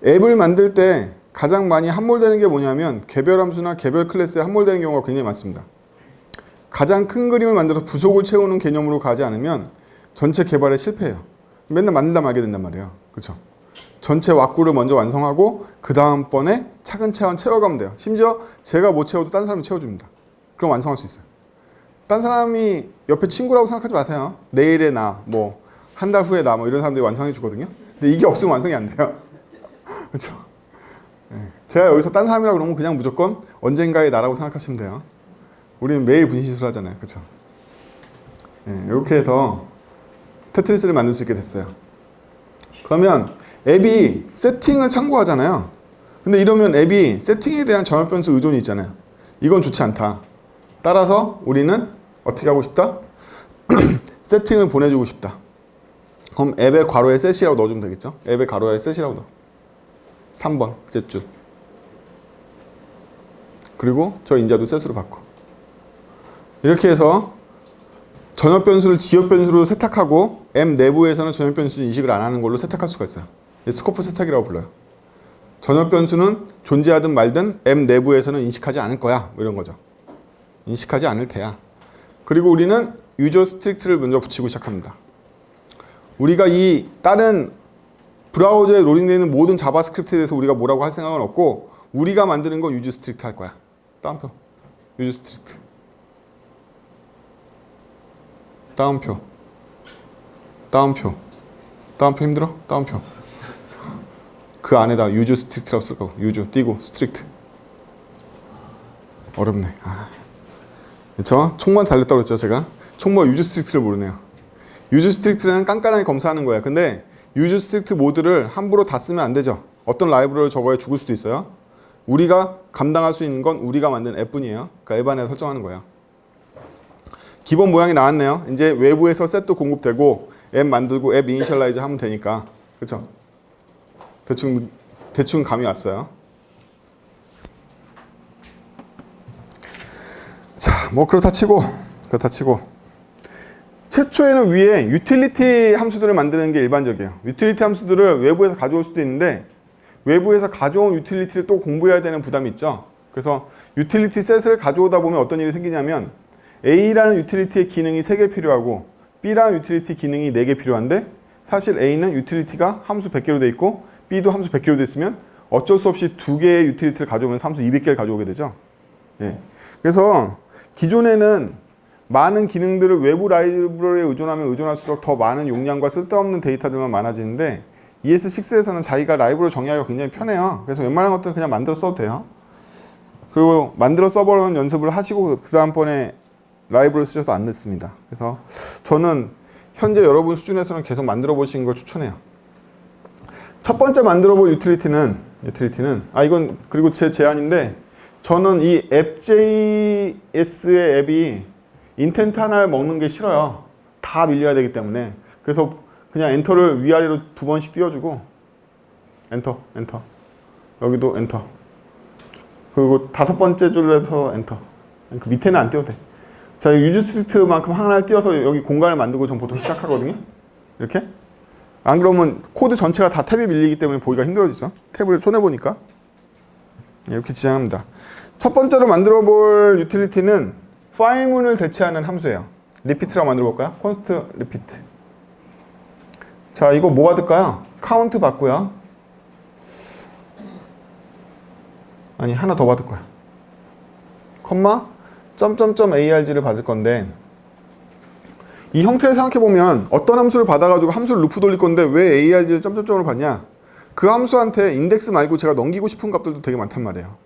앱을 만들 때 가장 많이 함몰되는 게 뭐냐면 개별 함수나 개별 클래스에 함몰되는 경우가 굉장히 많습니다. 가장 큰 그림을 만들어서 부속을 채우는 개념으로 가지 않으면 전체 개발에 실패해요. 맨날 만들다 말게 된단 말이에요. 그렇죠? 전체 왁구를 먼저 완성하고 그 다음번에 차근차근 채워가면 돼요. 심지어 제가 못 채워도 딴 사람이 채워줍니다. 그럼 완성할 수 있어요. 딴 사람이 옆에 친구라고 생각하지 마세요. 내일의 나, 뭐 한 달 후에 나, 뭐 이런 사람들이 완성해 주거든요. 근데 이게 없으면 완성이 안 돼요. 그렇죠? 제가 여기서 딴 사람이라고 그러면 그냥 무조건 언젠가의 나라고 생각하시면 돼요. 우리는 매일 분시술 하잖아요. 그렇죠? 이렇게 해서 테트리스를 만들 수 있게 됐어요. 그러면 앱이 세팅을 참고하잖아요. 근데 이러면 앱이 세팅에 대한 전압 변수 의존이 있잖아요. 이건 좋지 않다. 따라서 우리는 어떻게 하고 싶다? 세팅을 보내주고 싶다. 그럼 앱의 괄호에 set이라고 넣어주면 되겠죠? 앱의 괄호에 set이라고 넣어. 3번 셋줄. 그리고 저 인자도 set으로 바꿔. 이렇게 해서 전압 변수를 지역 변수로 세탁하고 앱 내부에서는 전압 변수 인식을 안 하는 걸로 세탁할 수가 있어요. 스코프 세탁이라고 불러요. 전압 변수는 존재하든 말든 앱 내부에서는 인식하지 않을 거야. 뭐 이런 거죠. 인식하지 않을 테야. 그리고 우리는 유저 스트릭트를 먼저 붙이고 시작합니다. 우리가 이 다른 브라우저에 로딩되어 있는 모든 자바스크립트에 대해서 우리가 뭐라고 할 생각은 없고 우리가 만드는 거 유저 스트릭트 할 거야. 다음표. 유저 스트릭트. 다음표. 다음표. 다음표 힘들어? 다음표. 그 안에다 유저 스트릭트라고 쓸 거고. 유저 띄고 스트릭트. 어렵네. 그쵸? 총만 달렸다고 그랬죠, 제가. 총무가 유저 스트릭트를 모르네요. 유저 스트릭트는 깐깐하게 검사하는 거야. 근데 유저 스트릭트 모드를 함부로 다 쓰면 안 되죠. 어떤 라이브러리를 저거에 죽을 수도 있어요. 우리가 감당할 수 있는 건 우리가 만든 앱뿐이에요. 그러니까 앱 안에서 설정하는 거예요. 기본 모양이 나왔네요. 이제 외부에서 셋도 공급되고 앱 만들고 앱 이니셜라이즈 하면 되니까. 그쵸? 대충 감이 왔어요. 자, 뭐 그렇다 치고 최초에는 위에 유틸리티 함수들을 만드는 게 일반적이에요. 유틸리티 함수들을 외부에서 가져올 수도 있는데 외부에서 가져온 유틸리티를 또 공부해야 되는 부담이 있죠. 그래서 유틸리티 셋을 가져오다 보면 어떤 일이 생기냐면 A라는 유틸리티의 기능이 3개 필요하고 B라는 유틸리티 기능이 4개 필요한데 사실 A는 유틸리티가 함수 100개로 돼 있고 B도 함수 100개로 돼 있으면 어쩔 수 없이 2개의 유틸리티를 가져오면 함수 200개를 가져오게 되죠. 그래서 기존에는 많은 기능들을 외부 라이브러리에 의존하면 의존할수록 더 많은 용량과 쓸데없는 데이터들만 많아지는데 ES6에서는 자기가 라이브러리 정의하기가 굉장히 편해요. 그래서 웬만한 것들은 그냥 만들어 써도 돼요. 그리고 만들어 써보는 연습을 하시고 그 다음번에 라이브러리 쓰셔도 안 늦습니다. 그래서 저는 현재 여러분 수준에서는 계속 만들어 보시는 걸 추천해요. 첫 번째 만들어 볼 유틸리티는 이건 그리고 제 제안인데 저는 이 앱.js의 앱이 인텐트 하나를 먹는 게 싫어요. 다 밀려야 되기 때문에. 그래서 그냥 엔터를 위아래로 2번씩 띄워주고 엔터. 여기도 엔터. 그리고 5번째 줄에서 엔터. 그 밑에는 안 띄워도 돼. 자, 유저 스트릭트만큼 하나를 띄워서 여기 공간을 만들고 전 보통 시작하거든요. 이렇게. 안 그러면 코드 전체가 다 탭이 밀리기 때문에 보기가 힘들어지죠. 탭을 손해보니까. 이렇게 지정합니다. 첫 번째로 만들어 볼 유틸리티는 파일문을 대체하는 함수예요. 리피트라고 만들어 볼까요? const repeat. 자, 이거 뭐 받을까요? 카운트 받고요. 아니, 하나 더 받을 거야. 컴마 .arg를 받을 건데 이 형태를 생각해 보면 어떤 함수를 받아가지고 함수를 루프 돌릴 건데 왜 arg를 .으로 받냐? 그 함수한테 인덱스 말고 제가 넘기고 싶은 값들도 되게 많단 말이에요.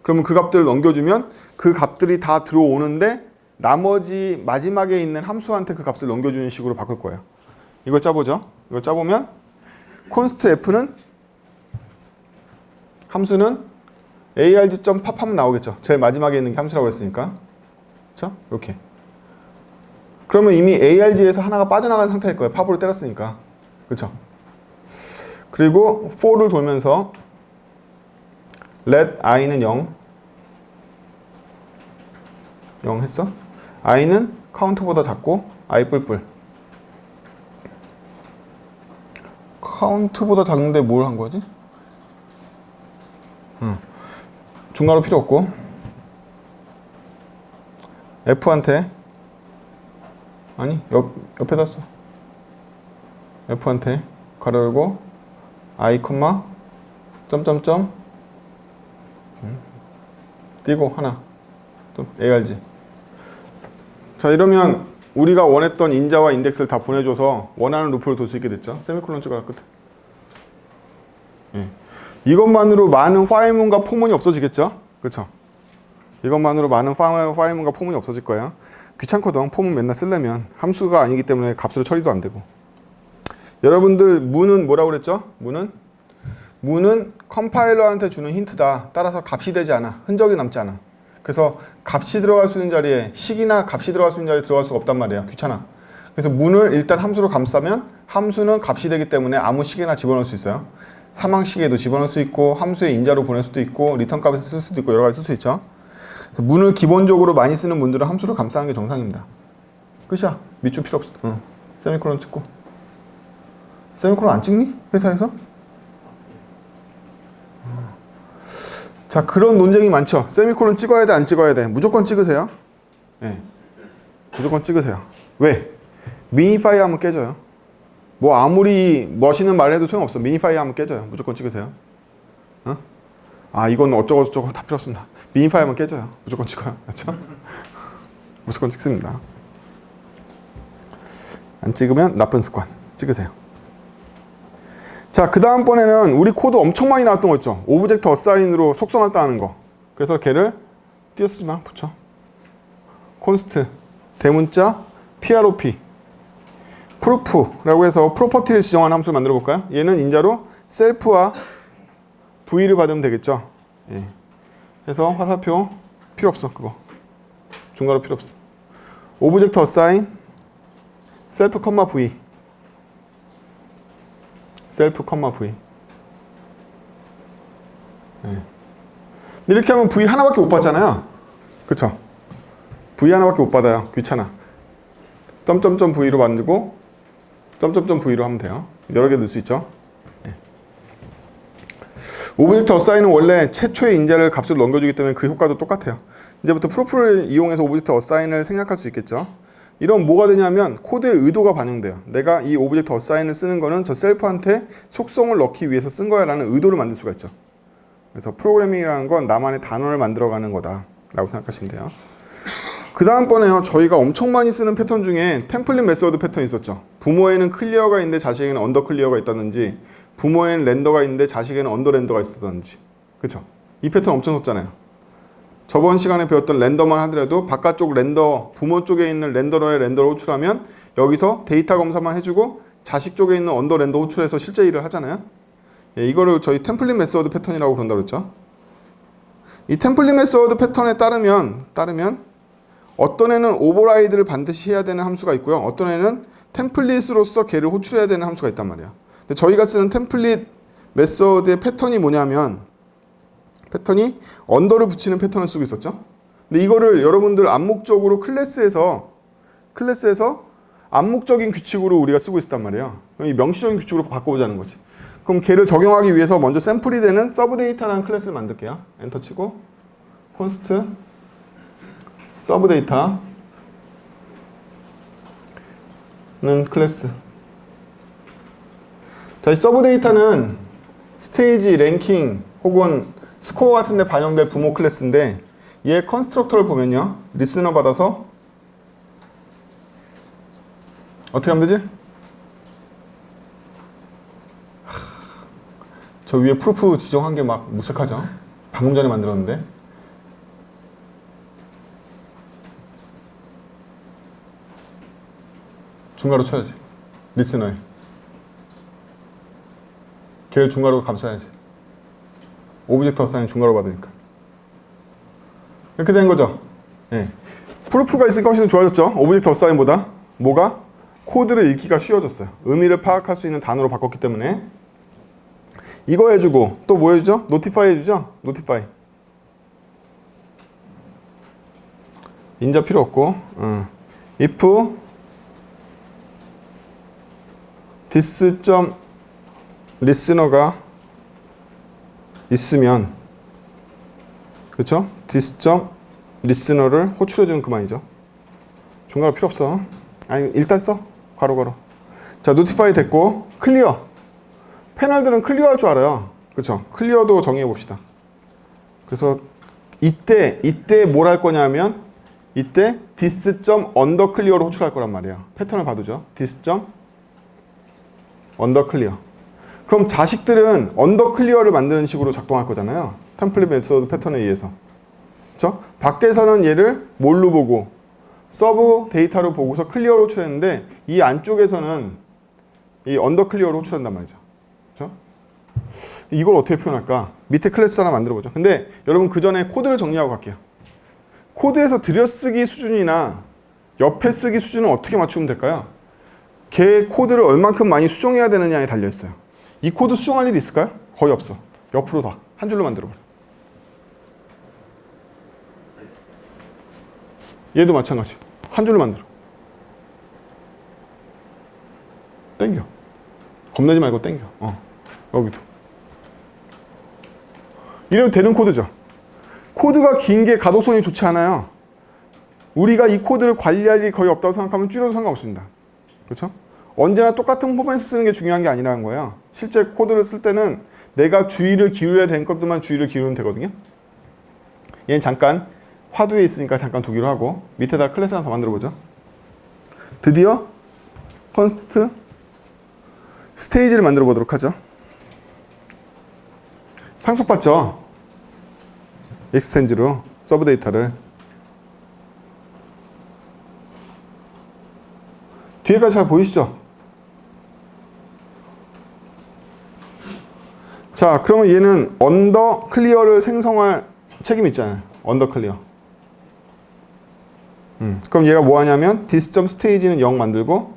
그러면 그 값들을 넘겨주면 그 값들이 다 들어오는데 나머지 마지막에 있는 함수한테 그 값을 넘겨주는 식으로 바꿀 거예요. 이걸 짜보죠. 이걸 짜보면 const f는 함수는 arg.pop 하면 나오겠죠. 제일 마지막에 있는 게 함수라고 했으니까. 그렇죠? 이렇게. 그러면 이미 arg에서 하나가 빠져나간 상태일 거예요. 팝으로 때렸으니까. 그렇죠? 그리고 for를 돌면서 let i는 0 했어? i는 카운트보다 작고 i 뿔뿔. 카운트보다 작은데 뭘 한 거지? 중괄호 필요 없고 F한테 아니 옆에다 써. F한테 가로 열고 I, 점점점 띄고 하나 또 ARG. 자, 이러면 우리가 원했던 인자와 인덱스를 다 보내줘서 원하는 루프를 돌 수 있게 됐죠. 세미콜론 찍어라 끝에. 예. 이것만으로 많은 파일문과 포문이 없어지겠죠? 그렇죠? 이것만으로 많은 파일문과 포문이 없어질 거예요. 귀찮거든. 포문 맨날 쓰려면 함수가 아니기 때문에 값으로 처리도 안 되고. 여러분들 문은 뭐라고 그랬죠? 문은 컴파일러한테 주는 힌트다. 따라서 값이 되지 않아. 흔적이 남지 않아. 그래서 값이 들어갈 수 있는 자리에 식이나 값이 들어갈 수 있는 자리에 들어갈 수가 없단 말이야. 귀찮아. 그래서 문을 일단 함수로 감싸면 함수는 값이 되기 때문에 아무 식이나 집어넣을 수 있어요. 사망식에도 집어넣을 수 있고 함수의 인자로 보낼 수도 있고 리턴 값에서 쓸 수도 있고 여러 가지 쓸 수 있죠. 그래서 문을 기본적으로 많이 쓰는 문들은 함수로 감싸는 게 정상입니다. 끝이야. 밑줄 필요 없어. 세미콜론 찍고. 세미콜론 안 찍니? 회사에서? 자, 그런 논쟁이 많죠. 세미콜론 찍어야 돼, 안 찍어야 돼? 무조건 찍으세요. 네. 무조건 찍으세요. 왜? 미니파이 하면 깨져요. 뭐 아무리 멋있는 말을 해도 소용없어. 미니파이 하면 깨져요. 무조건 찍으세요. 아, 이건 어쩌고저쩌고 다 필요 없습니다. 미니파이 하면 깨져요. 무조건 찍어요. 그렇죠? 무조건 찍습니다. 안 찍으면 나쁜 습관. 찍으세요. 자, 그 다음번에는 우리 코드 엄청 많이 나왔던 거 있죠. 오브젝트 어사인으로 속성할당하는 거. 그래서 걔를 띄었으면 붙여. 콘스트, 대문자, PROP, 프루프라고 해서 프로퍼티를 지정하는 함수를 만들어 볼까요? 얘는 인자로 셀프와 V를 받으면 되겠죠. 예. 그래서 화살표 필요 없어. 그거 중괄호 필요 없어. 오브젝트 어사인 셀프 컴마 V 셀프 컴마 V. 네. 이렇게 하면 V 하나밖에 못 받잖아요. 그쵸? V 하나밖에 못 받아요. 귀찮아. 점점점 V로 만들고 점점점 V로 하면 돼요. 여러 개 넣을 수 있죠. 네. 오브젝트 어사인은 원래 최초의 인자를 값으로 넘겨주기 때문에 그 효과도 똑같아요. 이제부터 프로프를 이용해서 오브젝트 어사인을 생략할 수 있겠죠. 이런 뭐가 되냐면 코드의 의도가 반영돼요. 내가 이 오브젝트 어사인을 쓰는 거는 저 셀프한테 속성을 넣기 위해서 쓴 거야 라는 의도를 만들 수가 있죠. 그래서 프로그래밍이라는 건 나만의 단어를 만들어가는 거다 라고 생각하시면 돼요. 그 다음번에요, 저희가 엄청 많이 쓰는 패턴 중에 템플릿 메서드 패턴이 있었죠. 부모에는 클리어가 있는데 자식에는 언더 클리어가 있다든지, 부모에는 렌더가 있는데 자식에는 언더 렌더가 있었다든지. 그쵸? 이 패턴 엄청 썼잖아요. 저번 시간에 배웠던 렌더만 하더라도 바깥쪽 렌더, 부모 쪽에 있는 렌더러의 렌더를 호출하면 여기서 데이터 검사만 해주고 자식 쪽에 있는 언더 렌더 호출해서 실제 일을 하잖아요. 예, 이거를 저희 템플릿 메서드 패턴이라고 그런다고 그랬죠. 이 템플릿 메서드 패턴에 따르면 어떤 애는 오버라이드를 반드시 해야 되는 함수가 있고요. 어떤 애는 템플릿으로서 걔를 호출해야 되는 함수가 있단 말이에요. 근데 저희가 쓰는 템플릿 메서드의 패턴이 뭐냐면 패턴이 언더를 붙이는 패턴을 쓰고 있었죠. 근데 이거를 여러분들 암묵적으로 클래스에서 암묵적인 규칙으로 우리가 쓰고 있단 말이에요. 그럼 이 명시적인 규칙으로 바꿔보자는 거지. 그럼 걔를 적용하기 위해서 먼저 샘플이 되는 서브데이터라는 클래스를 만들게요. 엔터 치고 콘스트 서브데이터는 클래스. 자, 이 서브데이터는 스테이지, 랭킹 혹은 스코어 같은 데 반영될 부모 클래스인데 얘 컨스트럭터를 보면요. 리스너 받아서 어떻게 하면 되지? 저 위에 프루프 지정한 게 막 무색하죠? 방금 전에 만들었는데 중괄호 쳐야지. 리스너에 걔를 중괄호로 감싸야지. 오브젝트 어사인 중괄호 받으니까 이렇게 된 거죠. 예. 프루프가 있으니까 훨씬 좋아졌죠. 오브젝트 어사인보다 뭐가? 코드를 읽기가 쉬워졌어요. 의미를 파악할 수 있는 단어로 바꿨기 때문에. 이거 해주고 또 뭐 해주죠? 노티파이 해주죠. 노티파이 인자 필요 없고 if this.listener가 있으면 그렇죠? 디스점 리스너를 호출해주는 그만이죠. 중괄호 필요 없어. 아니 일단 써. 괄호. 자, 노티파이 됐고 클리어. 패널들은 클리어 할 줄 알아요. 그렇죠? 클리어도 정의해 봅시다. 그래서 이때 뭘 할 거냐면 이때 디스.언더 클리어로 호출할 거란 말이에요. 패턴을 봐두죠. 디스.언더 클리어. 그럼 자식들은 언더 클리어를 만드는 식으로 작동할 거잖아요. 템플릿 메소드 패턴에 의해서. 그렇죠? 밖에서는 얘를 뭘로 보고 서브 데이터로 보고서 클리어로 호출했는데 이 안쪽에서는 이 언더 클리어로 호출한단 말이죠. 그렇죠? 이걸 어떻게 표현할까? 밑에 클래스 하나 만들어 보죠. 근데 여러분 그 전에 코드를 정리하고 갈게요. 코드에서 들여쓰기 수준이나 옆에 쓰기 수준은 어떻게 맞추면 될까요? 걔 코드를 얼만큼 많이 수정해야 되느냐에 달려 있어요. 이 코드 수정할 일이 있을까요? 거의 없어. 옆으로 다 한 줄로 만들어 버려. 얘도 마찬가지. 한 줄로 만들어. 땡겨. 겁내지 말고 땡겨. 여기도. 이래도 되는 코드죠. 코드가 긴 게 가독성이 좋지 않아요. 우리가 이 코드를 관리할 일이 거의 없다고 생각하면 줄여도 상관없습니다. 그렇죠? 언제나 똑같은 포맷을 쓰는 게 중요한 게 아니라는 거예요. 실제 코드를 쓸 때는 내가 주의를 기울여야 되는 것들만 주의를 기울이면 되거든요. 얘는 잠깐 화두에 있으니까 잠깐 두기로 하고 밑에다 클래스 하나 더 만들어 보죠. 드디어 컨스트 스테이지를 만들어 보도록 하죠. 상속받죠. 익스텐즈로 서브 데이터를. 뒤에까지 잘 보이시죠? 자, 그러면 얘는 언더 클리어를 생성할 책임이 있잖아요. 언더 클리어. 그럼 얘가 뭐 하냐면 dis.stage는 0 만들고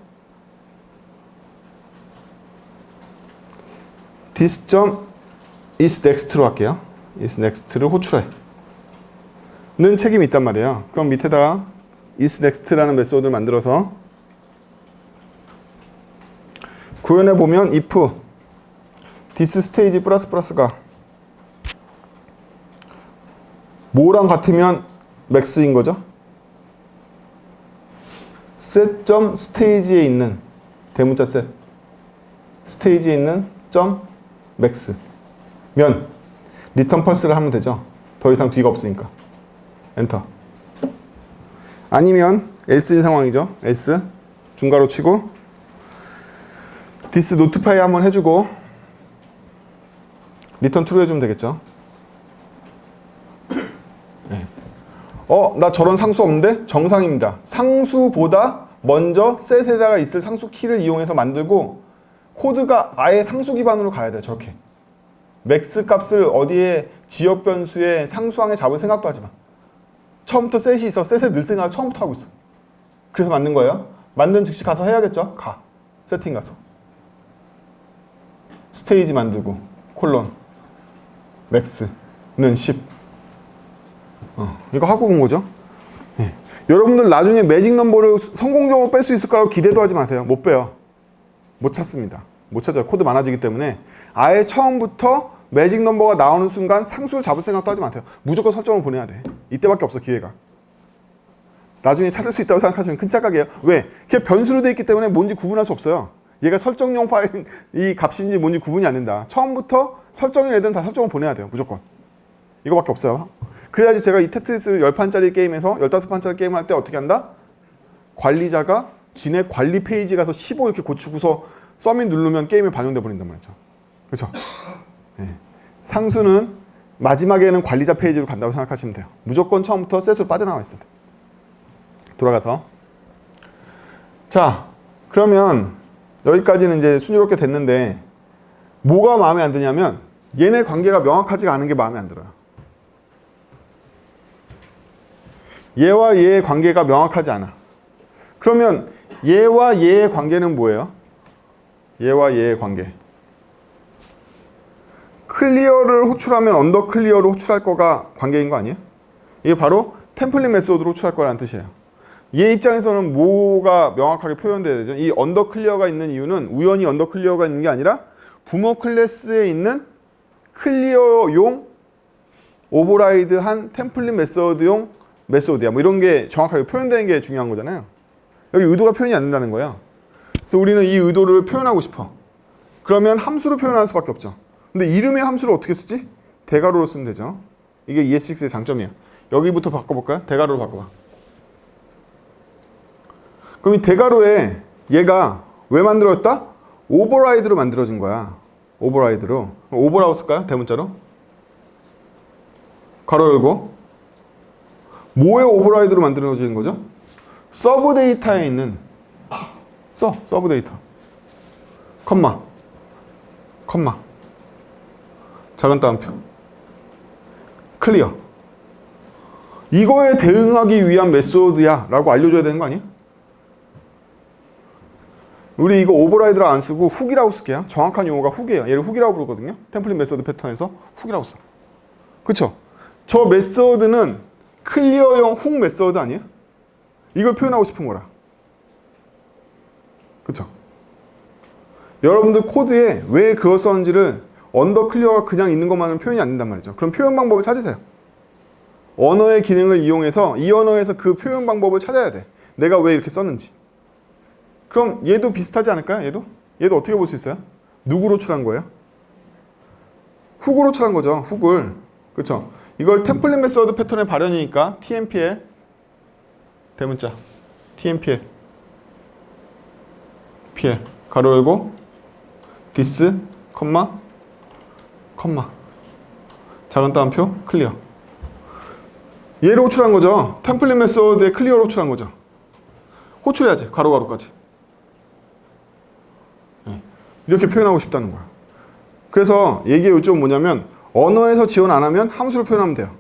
dis.isNext로 할게요. isNext를 호출해 는 책임이 있단 말이에요. 그럼 밑에다가 isNext라는 메소드를 만들어서 구현해 보면 if disStage 플러스가 뭐랑 같으면 max인 거죠? set.stage에 있는 대문자 set stage에 있는 .max 면 return pulse를 하면 되죠. 더 이상 뒤가 없으니까 엔터. 아니면 else인 상황이죠. else 중괄호 치고 dis notify 한번 해주고 return true 해주면 되겠죠. 네. 나 저런 상수 없는데? 정상입니다. 상수보다 먼저 셋에다가 있을 상수 키를 이용해서 만들고 코드가 아예 상수 기반으로 가야 돼요. 저렇게 맥스 값을 어디에 지역 변수에 상수항에 잡을 생각도 하지 마. 처음부터 셋이 있어. 셋에 넣을 생각을 처음부터 하고 있어. 그래서 만든 거예요. 만든 즉시 가서 해야겠죠. 세팅 가서 스테이지 만들고 콜론 맥스는 10 이거 하고 온 거죠. 네. 여러분들 나중에 매직 넘버를 성공적으로 뺄 수 있을 거라고 기대도 하지 마세요. 못 빼요. 못 찾습니다. 못 찾아요. 코드 많아지기 때문에 아예 처음부터 매직 넘버가 나오는 순간 상수를 잡을 생각도 하지 마세요. 무조건 설정을 보내야 돼. 이때밖에 없어 기회가. 나중에 찾을 수 있다고 생각하시면 큰 착각이에요. 왜? 그게 변수로 돼 있기 때문에 뭔지 구분할 수 없어요. 얘가 설정용 파일 이 값인지 뭔지 구분이 안 된다. 처음부터 설정인 애들은 다 설정을 보내야 돼요. 무조건. 이거밖에 없어요. 그래야지 제가 이 테트리스를 10판짜리 게임에서 15판짜리 게임 할 때 어떻게 한다? 관리자가 지네 관리 페이지 가서 15 이렇게 고치고서 서밋 누르면 게임에 반영돼 버린단 말이죠. 그렇죠? 네. 상수는 마지막에는 관리자 페이지로 간다고 생각하시면 돼요. 무조건 처음부터 셋으로 빠져나와 있어야 돼. 돌아가서 자, 그러면 여기까지는 이제 순조롭게 됐는데 뭐가 마음에 안 드냐면 얘네 관계가 명확하지가 않은 게 마음에 안 들어요. 얘와 얘의 관계가 명확하지 않아. 그러면 얘와 얘의 관계는 뭐예요? 얘와 얘의 관계. 클리어를 호출하면 언더 클리어를 호출할 거가 관계인 거 아니에요? 이게 바로 템플릿 메소드로 호출할 거라는 뜻이에요. 얘 입장에서는 뭐가 명확하게 표현돼야 되죠? 이 언더 클리어가 있는 이유는 우연히 언더 클리어가 있는 게 아니라 부모 클래스에 있는 클리어용 오버라이드한 템플릿 메소드용 메소드야. 뭐 이런 게 정확하게 표현되는 게 중요한 거잖아요. 여기 의도가 표현이 안 된다는 거야. 그래서 우리는 이 의도를 표현하고 싶어. 그러면 함수로 표현할 수밖에 없죠. 근데 이름의 함수를 어떻게 쓰지? 대괄호로 쓰면 되죠. 이게 ES6의 장점이야. 여기부터 바꿔볼까요? 대괄호로 바꿔봐. 그럼 이 대괄호에 얘가 왜 만들어졌다? 오버라이드로 만들어진 거야. 오버라이드로. 오버라고 쓸까요? 대문자로. 괄호 열고. 뭐의 오버라이드로 만들어진 거죠? 서브 데이터에 있는 서브 데이터. 컴마. 작은 따옴표. 클리어. 이거에 대응하기 위한 메소드야 라고 알려줘야 되는 거 아니야? 우리 이거 오버라이드를 안 쓰고 훅이라고 쓸게요. 정확한 용어가 훅이에요. 얘를 훅이라고 부르거든요. 템플릿 메소드 패턴에서 훅이라고 써. 그쵸? 저 메소드는 클리어형 훅 메소드 아니에요? 이걸 표현하고 싶은 거라. 그쵸? 여러분들 코드에 왜 그걸 썼는지를 언더 클리어가 그냥 있는 것만은 표현이 안 된단 말이죠. 그럼 표현 방법을 찾으세요. 언어의 기능을 이용해서 이 언어에서 그 표현 방법을 찾아야 돼. 내가 왜 이렇게 썼는지. 그럼 얘도 비슷하지 않을까요? 얘도 어떻게 볼 수 있어요? 누구로 출한 거예요? 훅으로 출한 거죠. 훅을. 그쵸? 이걸 템플릿 메소드 패턴의 발현이니까 TMPL 대문자 TMPL PL 가로 열고 this 컴마 작은 따옴표 클리어. 얘를 호출한 거죠. 템플릿 메소드의 클리어로 호출한 거죠. 호출해야지. 가로가로까지. 이렇게 표현하고 싶다는 거야. 그래서 얘기의 요점은 뭐냐면 언어에서 지원 안 하면 함수로 표현하면 돼요.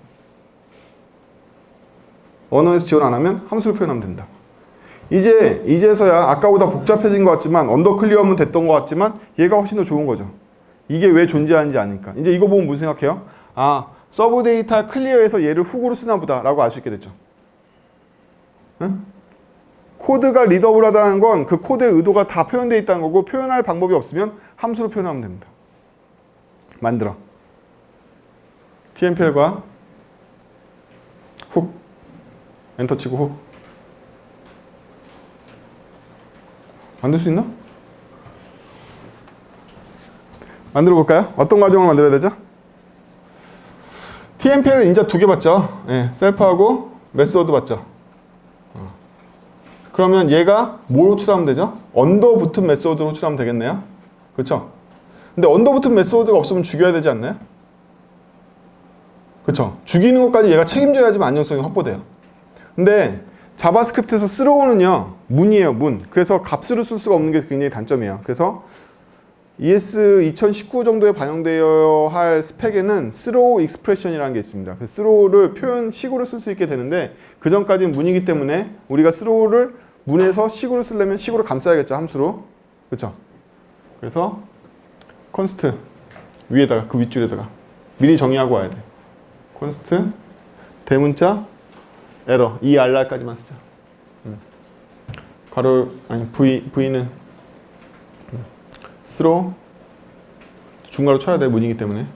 언어에서 지원 안 하면 함수로 표현하면 된다. 이제서야 아까보다 복잡해진 것 같지만 언더 클리어면 됐던 것 같지만 얘가 훨씬 더 좋은 거죠. 이게 왜 존재하는지 아니까. 이제 이거 보면 무슨 생각해요? 아, 서브 데이터 클리어에서 얘를 훅으로 쓰나 보다 라고 알 수 있게 됐죠. 응? 코드가 리더블하다는 건 그 코드의 의도가 다 표현되어 있다는 거고 표현할 방법이 없으면 함수로 표현하면 됩니다. 만들어. TMPL과 훅. 엔터 치고 훅. 만들 수 있나? 만들어 볼까요? 어떤 과정을 만들어야 되죠? TMPL을 인자 2개 봤죠? 예, 셀프하고 메소드 봤죠? 그러면 얘가 뭘 호출하면 되죠? 언더 붙은 메소드로 호출하면 되겠네요? 그쵸? 근데 언더 붙은 메소드가 없으면 죽여야 되지 않나요? 그쵸? 죽이는 것까지 얘가 책임져야지만 안정성이 확보돼요. 근데 자바스크립트에서 스로우는요, 문이에요, 문. 그래서 값으로 쓸 수가 없는 게 굉장히 단점이에요. 그래서 ES 2019 정도에 반영되어야 할 스펙에는 스로우 익스프레션이라는 게 있습니다. 스로우를 표현식으로 쓸 수 있게 되는데 그 전까지는 문이기 때문에 우리가 스로우를 문에서 식으로 쓰려면 식으로 감싸야겠죠, 함수로. 그렇죠? 그래서 const 위에다가 그 윗줄에다가 미리 정의하고 와야 돼. const 대문자 에러 ERR까지만 쓰자. 가로 아니 V는 스로 중괄호 쳐야 돼, 문이기 때문에.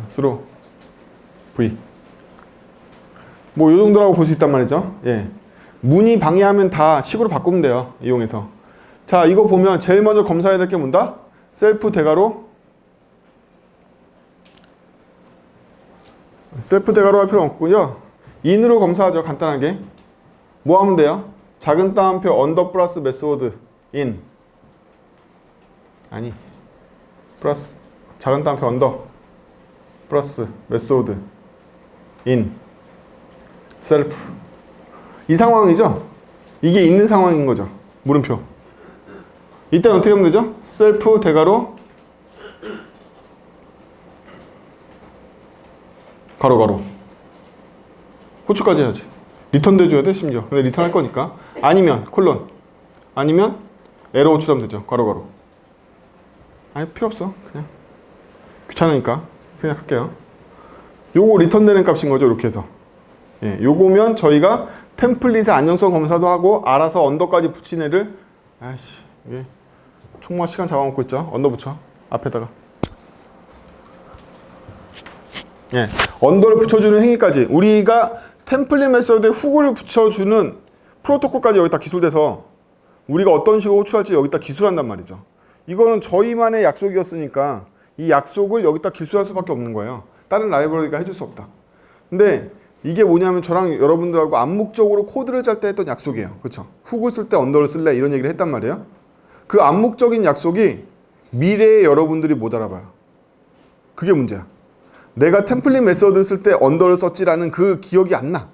스로 V 뭐 요 정도라고 볼 수 있단 말이죠. 예. 문이 방해하면 다 식으로 바꾸면 돼요, 이용해서. 자, 이거 보면 제일 먼저 검사해야 될 게 뭔다? 셀프 대괄호. 셀프 대괄호 할 필요 없고요. 인으로 검사하죠, 간단하게. 뭐 하면 돼요? 작은 따옴표 언더 플러스 메소드 인. 아니, 플러스 작은 따옴표 언더 플러스 메소드 인 셀프. 이 상황이죠? 이게 있는 상황인 거죠. 물음표. 이때는 어떻게 하면 되죠? 셀프 대괄호 가로 호출까지 해야지. 리턴도 해줘야 돼, 심지어. 근데 리턴 할 거니까. 아니면 콜론, 아니면 에러 호출하면 되죠. 가로 아니, 필요 없어. 그냥 귀찮으니까 생각할게요. 요거 리턴 되는 값인 거죠, 이렇게 해서. 예, 요거면 저희가 템플릿의 안정성 검사도 하고 알아서 언더까지 붙인 애를, 아이씨, 이게 총무가 시간 잡아먹고 있죠. 언더 붙여 앞에다가. 예, 언더를 붙여주는 행위까지 우리가 템플릿 메서드에 훅을 붙여주는 프로토콜까지 여기다 기술돼서 우리가 어떤 식으로 호출할지 여기다 기술한단 말이죠. 이거는 저희만의 약속이었으니까 이 약속을 여기다 기술할 수밖에 없는 거예요. 다른 라이브러리가 해줄 수 없다. 근데 이게 뭐냐면 저랑 여러분들하고 암묵적으로 코드를 짤 때 했던 약속이에요. 그렇죠? 훅을 쓸 때 언더를 쓸래 이런 얘기를 했단 말이에요. 그 암묵적인 약속이 미래에 여러분들이 못 알아봐요. 그게 문제야. 내가 템플릿 메서드 쓸 때 언더를 썼지라는 그 기억이 안 나.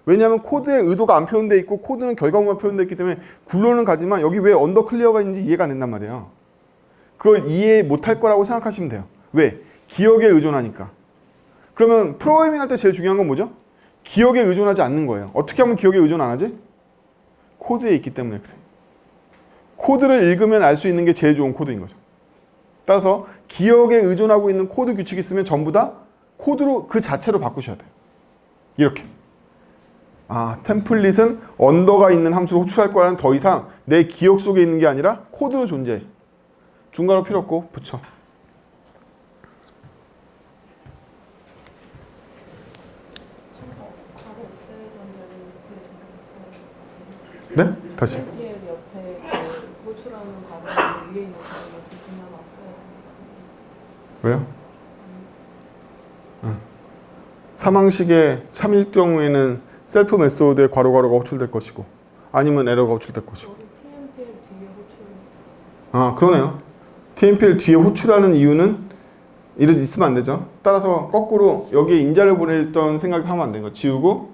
왜냐하면 코드에 의도가 안 표현되어 있고 코드는 결과물만 표현되어 있기 때문에 굴러는 가지만 여기 왜 언더 클리어가 있는지 이해가 안 된단 말이에요. 그걸 이해 못할 거라고 생각하시면 돼요. 왜? 기억에 의존하니까. 그러면 프로그래밍 할 때 제일 중요한 건 뭐죠? 기억에 의존하지 않는 거예요. 어떻게 하면 기억에 의존 안 하지? 코드에 있기 때문에 그래. 코드를 읽으면 알 수 있는 게 제일 좋은 코드인 거죠. 따라서 기억에 의존하고 있는 코드 규칙이 있으면 전부 다 코드로 그 자체로 바꾸셔야 돼요. 이렇게. 아, 템플릿은 언더가 있는 함수를 호출할 거라는 더 이상 내 기억 속에 있는 게 아니라 코드로 존재해. 중괄호 필요 없고 붙여. 네? 다시. 왜요? 사망식의 3일 경우에는 셀프 메소드의 괄호괄호가 호출될 것이고 아니면 에러가 호출될 것이고. 아, 그러네요. TMP를 뒤에 호출하는 이유는 이런 있으면 안 되죠. 따라서 거꾸로 여기에 인자를 보냈던 생각을 하면 안 되는 거. 지우고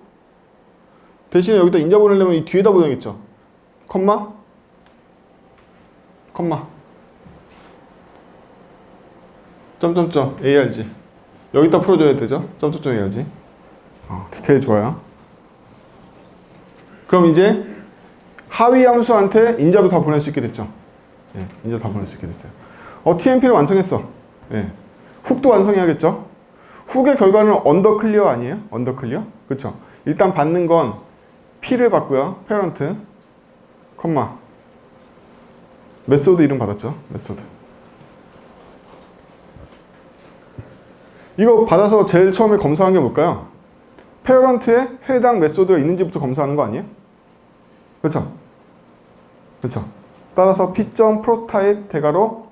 대신에 여기다 인자 보내려면 이 뒤에다 보내겠죠. 컴마 점점점 ARG 여기다 풀어줘야 되죠. 점점점 ARG. 디테일 좋아요. 그럼 이제 하위 함수한테 인자도 다 보낼 수 있게 됐죠. 예, 인자 다 보낼 수 있게 됐어요. TMP를 완성했어. 예, 훅도 완성해야겠죠. 훅의 결과는 언더 클리어 아니에요? 언더 클리어? 그쵸? 일단 받는 건 P를 받고요. 페런트 컴마 메소드 이름 받았죠. 메소드. 이거 받아서 제일 처음에 검사한 게 뭘까요? 페런트에 해당 메소드가 있는지부터 검사하는 거 아니에요? 그쵸? 그쵸? 따라서 p.prototype 대괄호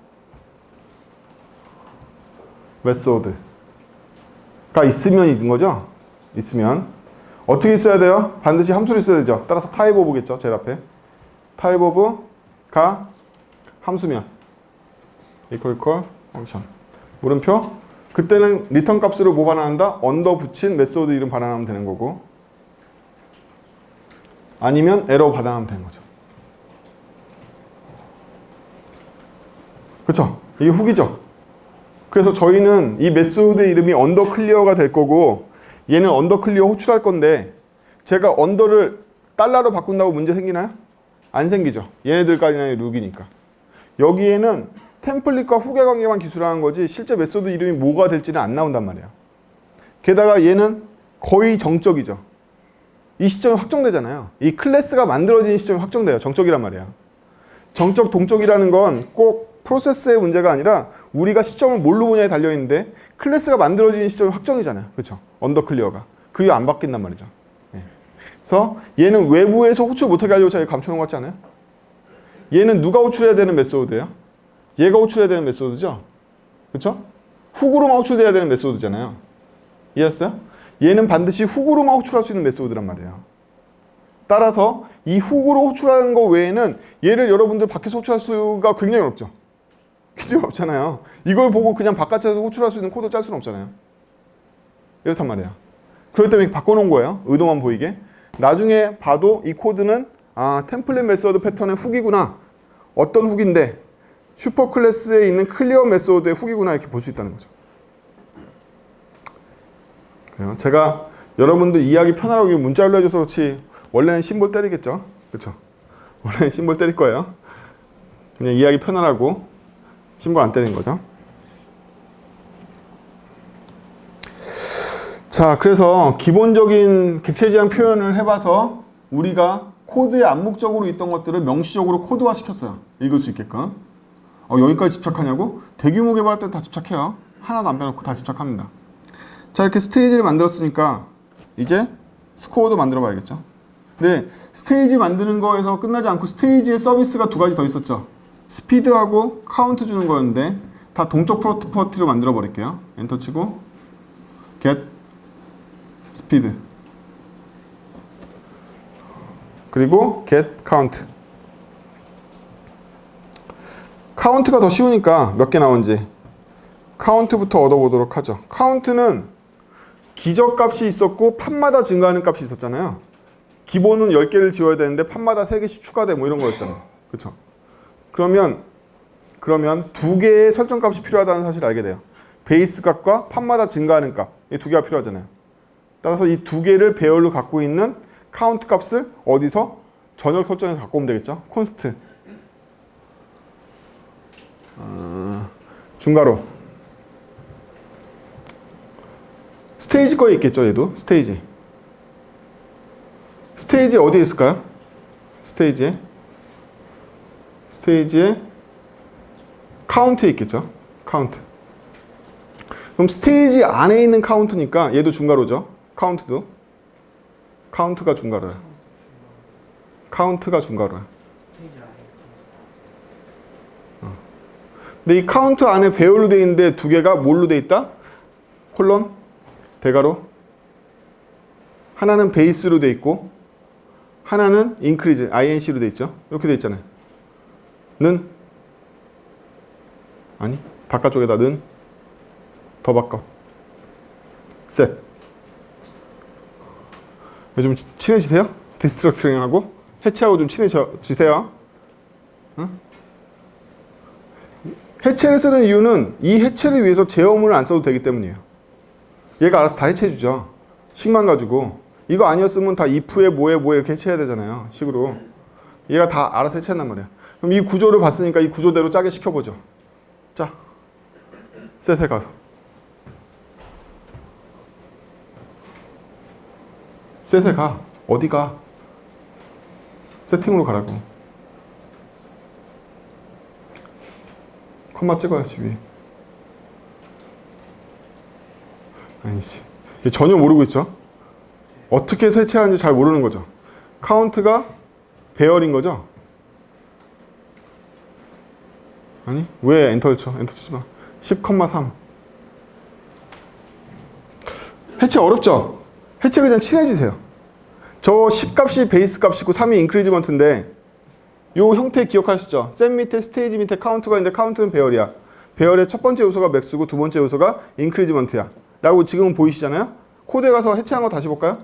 메소드가 있으면 있는 거죠? 있으면 어떻게 있어야 돼요? 반드시 함수를 써야 되죠. 따라서 type of겠죠. 제일 앞에 type of가 함수면 equal function 물음표 그때는 리턴 값으로 뭐 반환한다? 언더 붙인 메소드 이름 반환하면 되는 거고 아니면 에러 반환하면 되는 거죠. 그쵸? 이게 훅이죠. 그래서 저희는 이 메소드 이름이 언더 클리어가 될 거고 얘는 언더 클리어 호출할 건데 제가 언더를 달러로 바꾼다고 문제 생기나요? 안 생기죠. 얘네들까지는 룩이니까. 여기에는 템플릿과 훅의 관계만 기술하는 거지 실제 메소드 이름이 뭐가 될지는 안 나온단 말이에요. 게다가 얘는 거의 정적이죠. 이 시점이 확정되잖아요. 이 클래스가 만들어진 시점이 확정돼요. 정적이란 말이에요. 정적, 동적이라는 건 꼭 프로세스의 문제가 아니라 우리가 시점을 뭘로 보냐에 달려있는데 클래스가 만들어진 시점이 확정이잖아요. 그렇죠? 언더 클리어가. 그 이후 안 바뀐단 말이죠. 네. 그래서 얘는 외부에서 호출 못하게 하려고 저희가 감춰놓은 것 같지 않아요? 얘는 누가 호출해야 되는 메소드예요? 얘가 호출해야 되는 메소드죠? 그렇죠? 훅으로만 호출돼야 되는 메소드잖아요. 이해했어요? 얘는 반드시 훅으로만 호출할 수 있는 메소드란 말이에요. 따라서 이 훅으로 호출하는 거 외에는 얘를 여러분들 밖에서 호출할 수가 굉장히 어렵죠. 굉장히 어렵잖아요. 이걸 보고 그냥 바깥에서 호출할 수 있는 코드 짤 수는 없잖아요. 이렇단 말이에요. 그렇기 때문에 바꿔놓은 거예요. 의도만 보이게. 나중에 봐도 이 코드는 템플릿 메소드 패턴의 훅이구나. 어떤 훅인데 슈퍼 클래스에 있는 클리어 메소드의 훅이구나 이렇게 볼 수 있다는 거죠. 제가 여러분들 이해하기 편하라고 문자로 해줘서 그렇지 원래는 심볼 때리겠죠. 그렇죠? 원래는 심볼 때릴 거예요. 그냥 이해하기 편하라고 심볼 안 때리는 거죠. 자, 그래서 기본적인 객체 지향 표현을 해봐서 우리가 코드에 암묵적으로 있던 것들을 명시적으로 코드화 시켰어요. 읽을 수 있게끔. 여기까지 집착하냐고? 대규모 개발할 땐 다 집착해요. 하나도 안 빼놓고 다 집착합니다. 자, 이렇게 스테이지를 만들었으니까 이제 스코어도 만들어 봐야겠죠. 근데 스테이지 만드는 거에서 끝나지 않고 스테이지의 서비스가 두 가지 더 있었죠. 스피드하고 카운트 주는 거였는데 다 동적 프로퍼티로 만들어 버릴게요. 엔터 치고 get 스피드 그리고 get count. 카운트가 더 쉬우니까 몇 개 나온지 카운트부터 얻어보도록 하죠. 카운트는 기저값이 있었고 판마다 증가하는 값이 있었잖아요. 기본은 10개를 지워야 되는데 판마다 3개씩 추가돼 뭐 이런 거였잖아요. 그쵸? 그러면 2개의 설정값이 필요하다는 사실을 알게 돼요. 베이스 값과 판마다 증가하는 값, 이 2개가 필요하잖아요. 따라서 이 2개를 배열로 갖고 있는 카운트 값을 어디서? 전역 설정에서 갖고 오면 되겠죠. 콘스트 중괄호 스테이지 거에 있겠죠. 얘도 스테이지 어디에 있을까요? 스테이지에 카운트에 있겠죠. 카운트. 그럼 스테이지 안에 있는 카운트니까 얘도 중괄호죠. 카운트가 중괄호야. 근데 이 카운트 안에 배열로 되어 있는데 2개가 뭘로 되어 있다? 콜론, 대괄호. 하나는 베이스로 되어 있고 하나는 인크리즈, inc로 되어 있죠. 이렇게 되어 있잖아요. 는 아니 바깥쪽에다 는 더 바꿔 셋. 좀 친해지세요? 디스트럭트링하고 해체하고 좀 친해지세요. 응? 해체를 쓰는 이유는 이 해체를 위해서 제어문을 안 써도 되기 때문이에요. 얘가 알아서 다 해체해주죠. 식만 가지고. 이거 아니었으면 다 if에 뭐에 이렇게 해체해야 되잖아요. 식으로. 얘가 다 알아서 해체한단 말이에요. 그럼 이 구조를 봤으니까 이 구조대로 짜게 시켜보죠. 자, 셋에 가서. 셋에 가. 어디 가? 세팅으로 가라고. 컴마 찍어야지 위에. 아니지. 전혀 모르고 있죠. 어떻게 해서 해체하는지 잘 모르는 거죠. 카운트가 배열인 거죠. 아니 왜 엔터를 쳐? 엔터 치지 마. 10,3. 해체 어렵죠? 해체 그냥 친해지세요. 저 10값이 베이스 값이고 3이 인크리지먼트인데 요 형태 기억하시죠? 셋 밑에 스테이지 밑에 카운트가 있는데 카운트는 배열이야. 배열의 첫 번째 요소가 맥스고 두 번째 요소가 인크리지먼트야. 라고 지금은 보이시잖아요? 코드에 가서 해체한 거 다시 볼까요?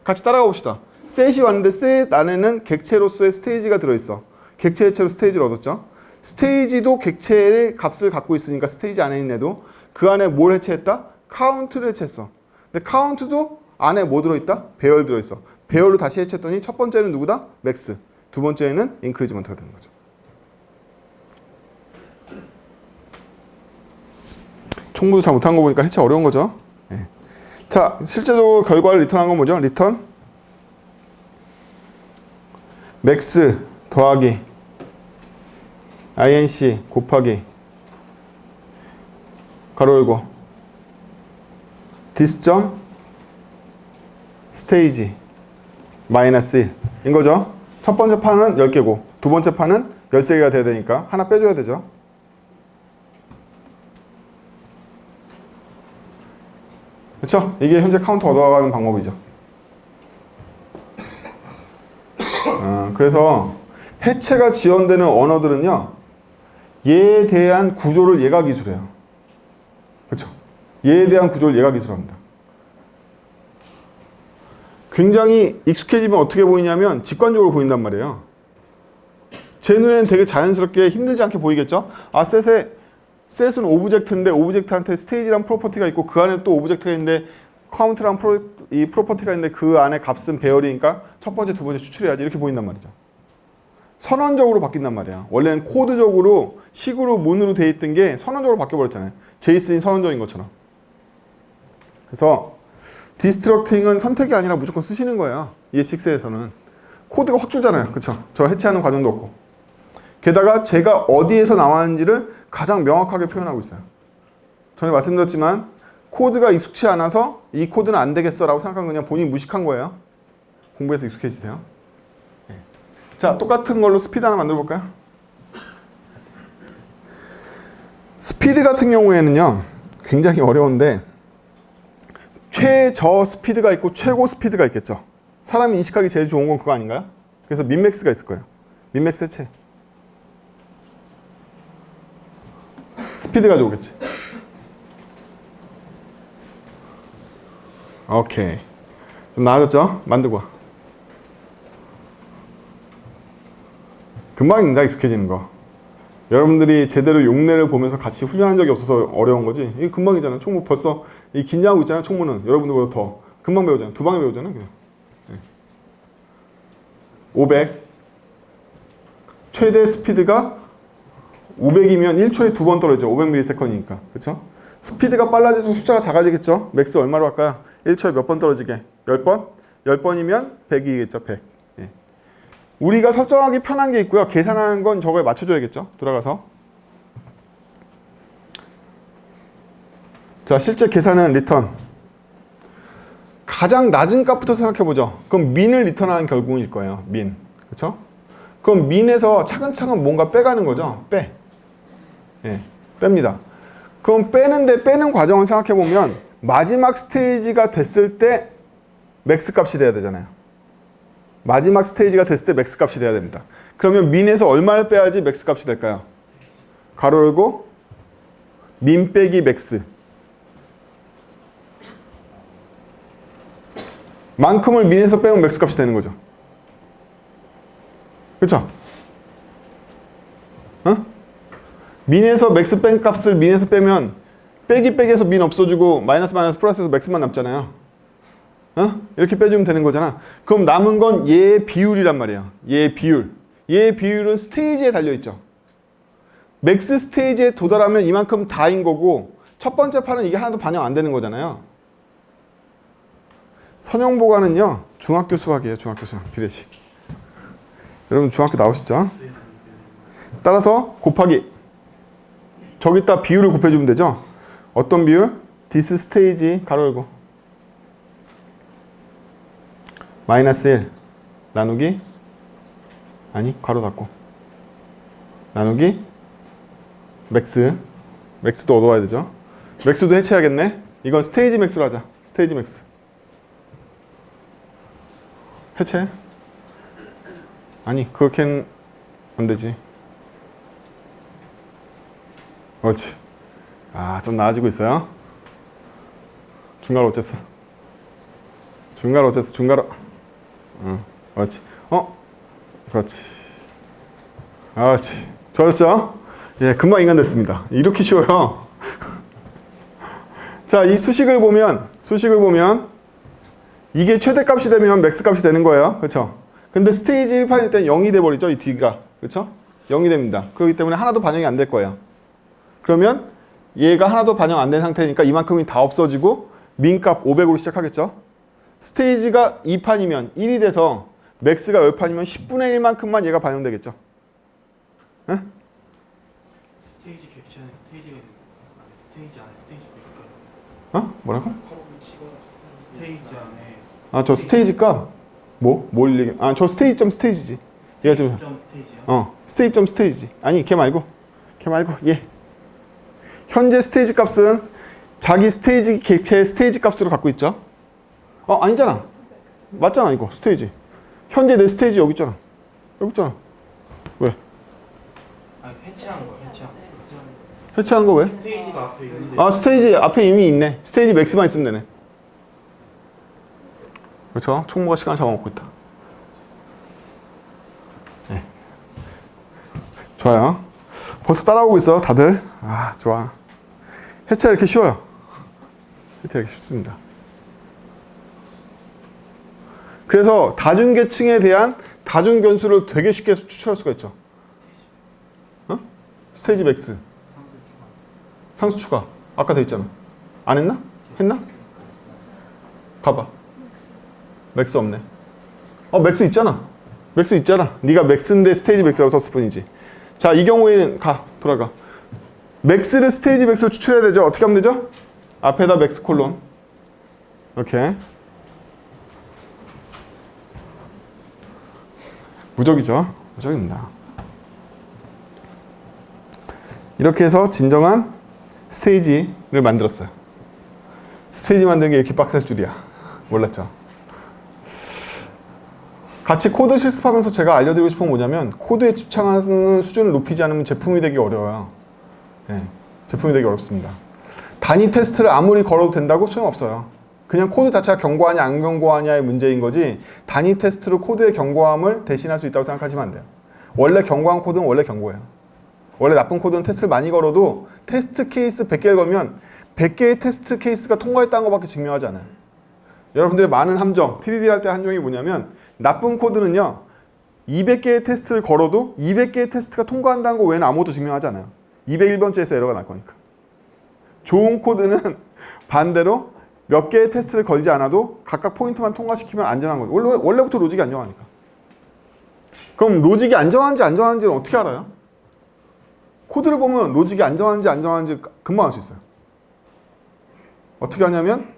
같이 따라가 봅시다. 셋이 왔는데 셋 안에는 객체로서의 스테이지가 들어있어. 객체 해체로 스테이지를 얻었죠. 스테이지도 객체의 값을 갖고 있으니까 스테이지 안에 있는 애도 그 안에 뭘 해체했다? 카운트를 해체했어. 근데 카운트도 안에 뭐 들어있다? 배열 들어있어. 배열로 다시 해체했더니 첫 번째는 누구다? 맥스. 두 번째는 인크리지먼트가 되는 거죠. 총무도 잘 못한 거 보니까 해체 어려운 거죠. 네. 자, 실제로 결과를 리턴한 건 뭐죠? 리턴 맥스 더하기 inc 곱하기 가로 열고 디스점 스테이지 마이너스 1인 거죠. 첫 번째 판은 10개고 두 번째 판은 13개가 돼야 되니까 하나 빼줘야 되죠. 그렇죠? 이게 현재 카운트 얻어가는 방법이죠. 그래서 해체가 지원되는 언어들은요, 얘에 대한 구조를 얘가 기술해요. 그렇죠? 얘에 대한 구조를 얘가 기술합니다. 굉장히 익숙해지면 어떻게 보이냐면 직관적으로 보인단 말이에요. 제 눈에는 되게 자연스럽게 힘들지 않게 보이겠죠? 아, 셋은 오브젝트인데 오브젝트한테 스테이지란 프로퍼티가 있고 그 안에 또 오브젝트가 있는데 카운트란 프로퍼티가 있는데 그 안에 값은 배열이니까 첫 번째, 두 번째 추출해야지 이렇게 보인단 말이죠. 선언적으로 바뀐단 말이야. 원래는 코드적으로 식으로 문으로 돼 있던 게 선언적으로 바뀌어버렸잖아요. 제이슨이 선언적인 것처럼. 그래서 디스트럭팅은 선택이 아니라 무조건 쓰시는 거예요. ES6에서는. 코드가 확 줄잖아요. 그쵸? 저 해체하는 과정도 없고. 게다가 제가 어디에서 나왔는지를 가장 명확하게 표현하고 있어요. 전에 말씀드렸지만 코드가 익숙치 않아서 이 코드는 안 되겠어 라고 생각한 그냥 본인이 무식한 거예요. 공부해서 익숙해지세요. 네. 자, 똑같은 걸로 스피드 하나 만들어 볼까요? 스피드 같은 경우에는요, 굉장히 어려운데 최저 스피드가 있고 최고 스피드가 있겠죠. 사람이 인식하기 제일 좋은 건 그거 아닌가요? 그래서 민맥스가 있을 거예요. 민맥스 해체. 스피드 가져오겠지. 오케이. 좀 나아졌죠? 만들고 와. 금방입니다, 익숙해지는 거. 여러분들이 제대로 용례를 보면서 같이 훈련한 적이 없어서 어려운 거지. 이게 금방이잖아. 총무 벌써 긴장하고 있잖아. 총무는 여러분들보다 더 금방 배우잖아. 두 방에 배우잖아. 그냥. 500. 최대 스피드가 500이면 1초에 2번 떨어져. 500ms이니까. 그쵸? 스피드가 빨라질수록 숫자가 작아지겠죠? 맥스 얼마로 할까요? 1초에 몇 번 떨어지게? 10번? 10번이면 100이겠죠? 100. 예. 우리가 설정하기 편한 게 있고요. 계산하는 건 저거에 맞춰줘야겠죠? 돌아가서. 자, 실제 계산은 리턴. 가장 낮은 값부터 생각해보죠. 그럼 민을 리턴하는 결국일 거예요. 민. 그쵸? 그럼 민에서 차근차근 뭔가 빼가는 거죠. 빼. 예, 뺍니다. 그럼 빼는 과정을 생각해보면 마지막 스테이지가 됐을 때 맥스 값이 돼야 되잖아요. 마지막 스테이지가 됐을 때 맥스 값이 돼야 됩니다. 그러면 민에서 얼마를 빼야지 맥스 값이 될까요? 가로 열고 민 빼기 맥스. 만큼을 민에서 빼면 맥스 값이 되는 거죠. 그쵸? 어? 민에서 맥스 뺀 값을 민에서 빼면 빼기에서 민 없어지고 마이너스 플러스에서 맥스만 남잖아요. 어? 이렇게 빼주면 되는 거잖아. 그럼 남은 건 얘의 비율이란 말이에요. 얘의 비율. 얘의 비율은 스테이지에 달려있죠. 맥스 스테이지에 도달하면 이만큼 다인 거고 첫 번째 판은 이게 하나도 반영 안 되는 거잖아요. 선형보가는요. 중학교 수학이에요. 중학교 수학. 비례식. 여러분 중학교 나오셨죠? 따라서 곱하기. 저기다 비율을 곱해주면 되죠? 어떤 비율? this stage 가로 열고 마이너스 1 나누기 아니 가로 닫고 나누기 맥스도 얻어와야 되죠? 맥스도 해체해야겠네. 이건 스테이지 맥스로 하자. 스테이지 맥스 해체? 아니 그렇게는 안 되지. 그렇지. 아, 좀 나아지고 있어요. 중괄호 어쨌어? 중괄호. 응, 그렇지. 그렇지. 그렇지. 좋았죠? 예, 금방 인간 됐습니다. 이렇게 쉬워요. 자, 이 수식을 보면 이게 최대값이 되면 맥스값이 되는 거예요. 그렇죠? 근데 스테이지 1판일 땐 0이 돼버리죠. 이 D가. 그렇죠? 0이 됩니다. 그렇기 때문에 하나도 반영이 안 될 거예요. 그러면 얘가 하나도 반영 안 된 상태니까 이만큼이 다 없어지고 민값 500으로 시작하겠죠. 스테이지가 2판이면 1이 돼서 맥스가 10판이면 10분의 1만큼만 얘가 반영되겠죠. 에? 스테이지 객체는 스테이지가 있는 거 스테이지 안에 스테이지 맥스가 뭐라고? 스테이지 안에 저 스테이지 값 뭘 얘기? 저 스테이지 스테이지지. 얘가 지금 스테이지요? 스테이지 스테이지지. 아니 걔 말고 얘. 현재 스테이지 값은 자기 스테이지 객체의 스테이지 값으로 갖고 있죠. 아니잖아. 맞잖아 이거 스테이지. 현재 내 스테이지 여기 있잖아. 왜? 아니 해체한 거. 해체한 거 왜? 스테이지가 앞에 있는데. 스테이지 앞에 이미 있네. 스테이지 맥스만 있으면 되네. 그렇죠? 총무가 시간 잡아먹고 있다. 네. 좋아요. 벌써 따라오고 있어 다들. 좋아. 해체가 이렇게 쉬워요. 해체가 이렇게 쉽습니다. 그래서 다중계층에 대한 다중변수를 되게 쉽게 추출할 수가 있죠. 스테이지 맥스. 상수 추가. 아까 돼 있잖아. 안 했나? 했나? 가봐. 맥스 없네. 맥스 있잖아. 네가 맥스인데 스테이지 맥스라고 썼을 뿐이지. 자, 이 경우에는 돌아가. 맥스를 스테이지 맥스로 추출해야 되죠. 어떻게 하면 되죠? 앞에다 맥스 콜론. 이렇게. 무적이죠. 무적입니다. 이렇게 해서 진정한 스테이지를 만들었어요. 스테이지 만드는 게 이렇게 빡셀 줄이야. 몰랐죠? 같이 코드 실습하면서 제가 알려드리고 싶은 건 뭐냐면 코드에 집착하는 수준을 높이지 않으면 제품이 되기 어려워요. 네, 제품이 되기 어렵습니다. 단위 테스트를 아무리 걸어도 된다고 소용없어요. 그냥 코드 자체가 견고하냐 안 견고하냐의 문제인 거지 단위 테스트로 코드의 견고함을 대신할 수 있다고 생각하시면 안 돼요. 원래 견고한 코드는 원래 견고해요. 원래 나쁜 코드는 테스트를 많이 걸어도 테스트 케이스 100개를 걸면 100개의 테스트 케이스가 통과했다는 것밖에 증명하지 않아요. 여러분들의 많은 함정, TDD 할 때 함정이 뭐냐면 나쁜 코드는요 200개의 테스트를 걸어도 200개의 테스트가 통과한다는 거 외에는 아무것도 증명하지 않아요. 201번째에서 에러가 날 거니까. 좋은 코드는 반대로 몇 개의 테스트를 걸지 않아도 각각 포인트만 통과시키면 안전한 거죠. 원래부터 로직이 안정하니까. 그럼 로직이 안정한지 안 정한지는 어떻게 알아요? 코드를 보면 로직이 안정한지 안 정한지 금방 알 수 있어요. 어떻게 하냐면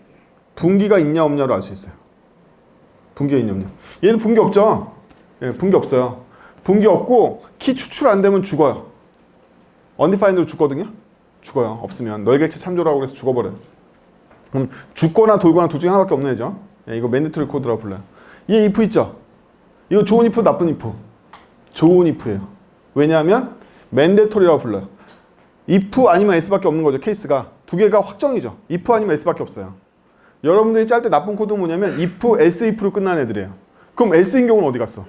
분기가 있냐 없냐로 알 수 있어요. 분기가 있냐 없냐. 얘는 분기 없죠? 예, 분기 없어요. 분기 없고 키 추출 안 되면 죽어요. undefined로 죽거든요? 죽어요. 없으면. 널 객체 참조라고 해서 죽어버려요. 그럼 죽거나 돌거나 둘 중에 하나밖에 없는 애죠. 예, 이거 맨데토리 코드라고 불러요. 얘 if 있죠? 이거 좋은 if, 나쁜 if. 좋은 if예요. 왜냐하면 맨데토리라고 불러요. if 아니면 s밖에 없는 거죠. 케이스가. 두 개가 확정이죠. if 아니면 s밖에 없어요. 여러분들이 짤 때 나쁜 코드는 뭐냐면 if, else if로 끝나는 애들이에요. 그럼 else인 경우는 어디 갔어?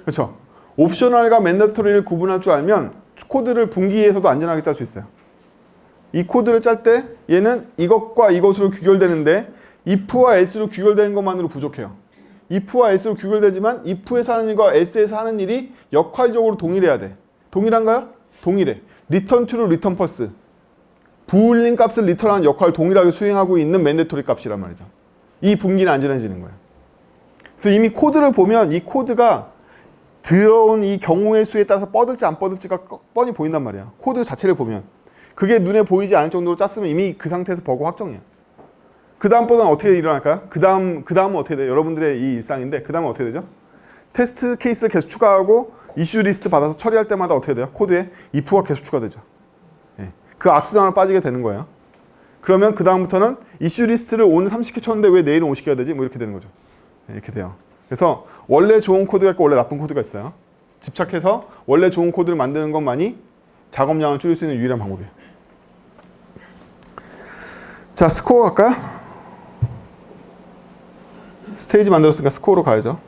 그렇죠? 옵셔널과 맨데토리를 구분할 줄 알면 코드를 분기에서도 안전하게 짤 수 있어요. 이 코드를 짤 때 얘는 이것과 이것으로 귀결되는데 if와 else로 귀결되는 것만으로 부족해요. if와 else로 귀결되지만 if에서 하는 일과 else에서 하는 일이 역할적으로 동일해야 돼. 동일한가요? 동일해. return true로 return false. 부울린 값을 리턴하는 역할을 동일하게 수행하고 있는 맨데토리 값이란 말이죠. 이 분기는 안전해지는 거예요. 그래서 이미 코드를 보면 이 코드가 들어온 이 경우의 수에 따라서 뻗을지 안 뻗을지가 뻔히 보인단 말이에요. 코드 자체를 보면. 그게 눈에 보이지 않을 정도로 짰으면 이미 그 상태에서 버그 확정이에요. 그 다음보다는 어떻게 일어날까요? 그 다음은 어떻게 돼요? 여러분들의 이 일상인데 그 다음은 어떻게 되죠? 테스트 케이스를 계속 추가하고 이슈 리스트 받아서 처리할 때마다 어떻게 돼요? 코드에 if가 계속 추가되죠. 예. 그 악순환을 빠지게 되는 거예요. 그러면 그 다음부터는 이슈 리스트를 오늘 30개 쳤는데 왜 내일은 50개 해야 되지? 뭐 이렇게 되는 거죠. 예, 이렇게 돼요. 그래서 원래 좋은 코드가 있고 원래 나쁜 코드가 있어요. 집착해서 원래 좋은 코드를 만드는 것만이 작업량을 줄일 수 있는 유일한 방법이에요. 자, 스코어 갈까요? 스테이지 만들었으니까 스코어로 가야죠.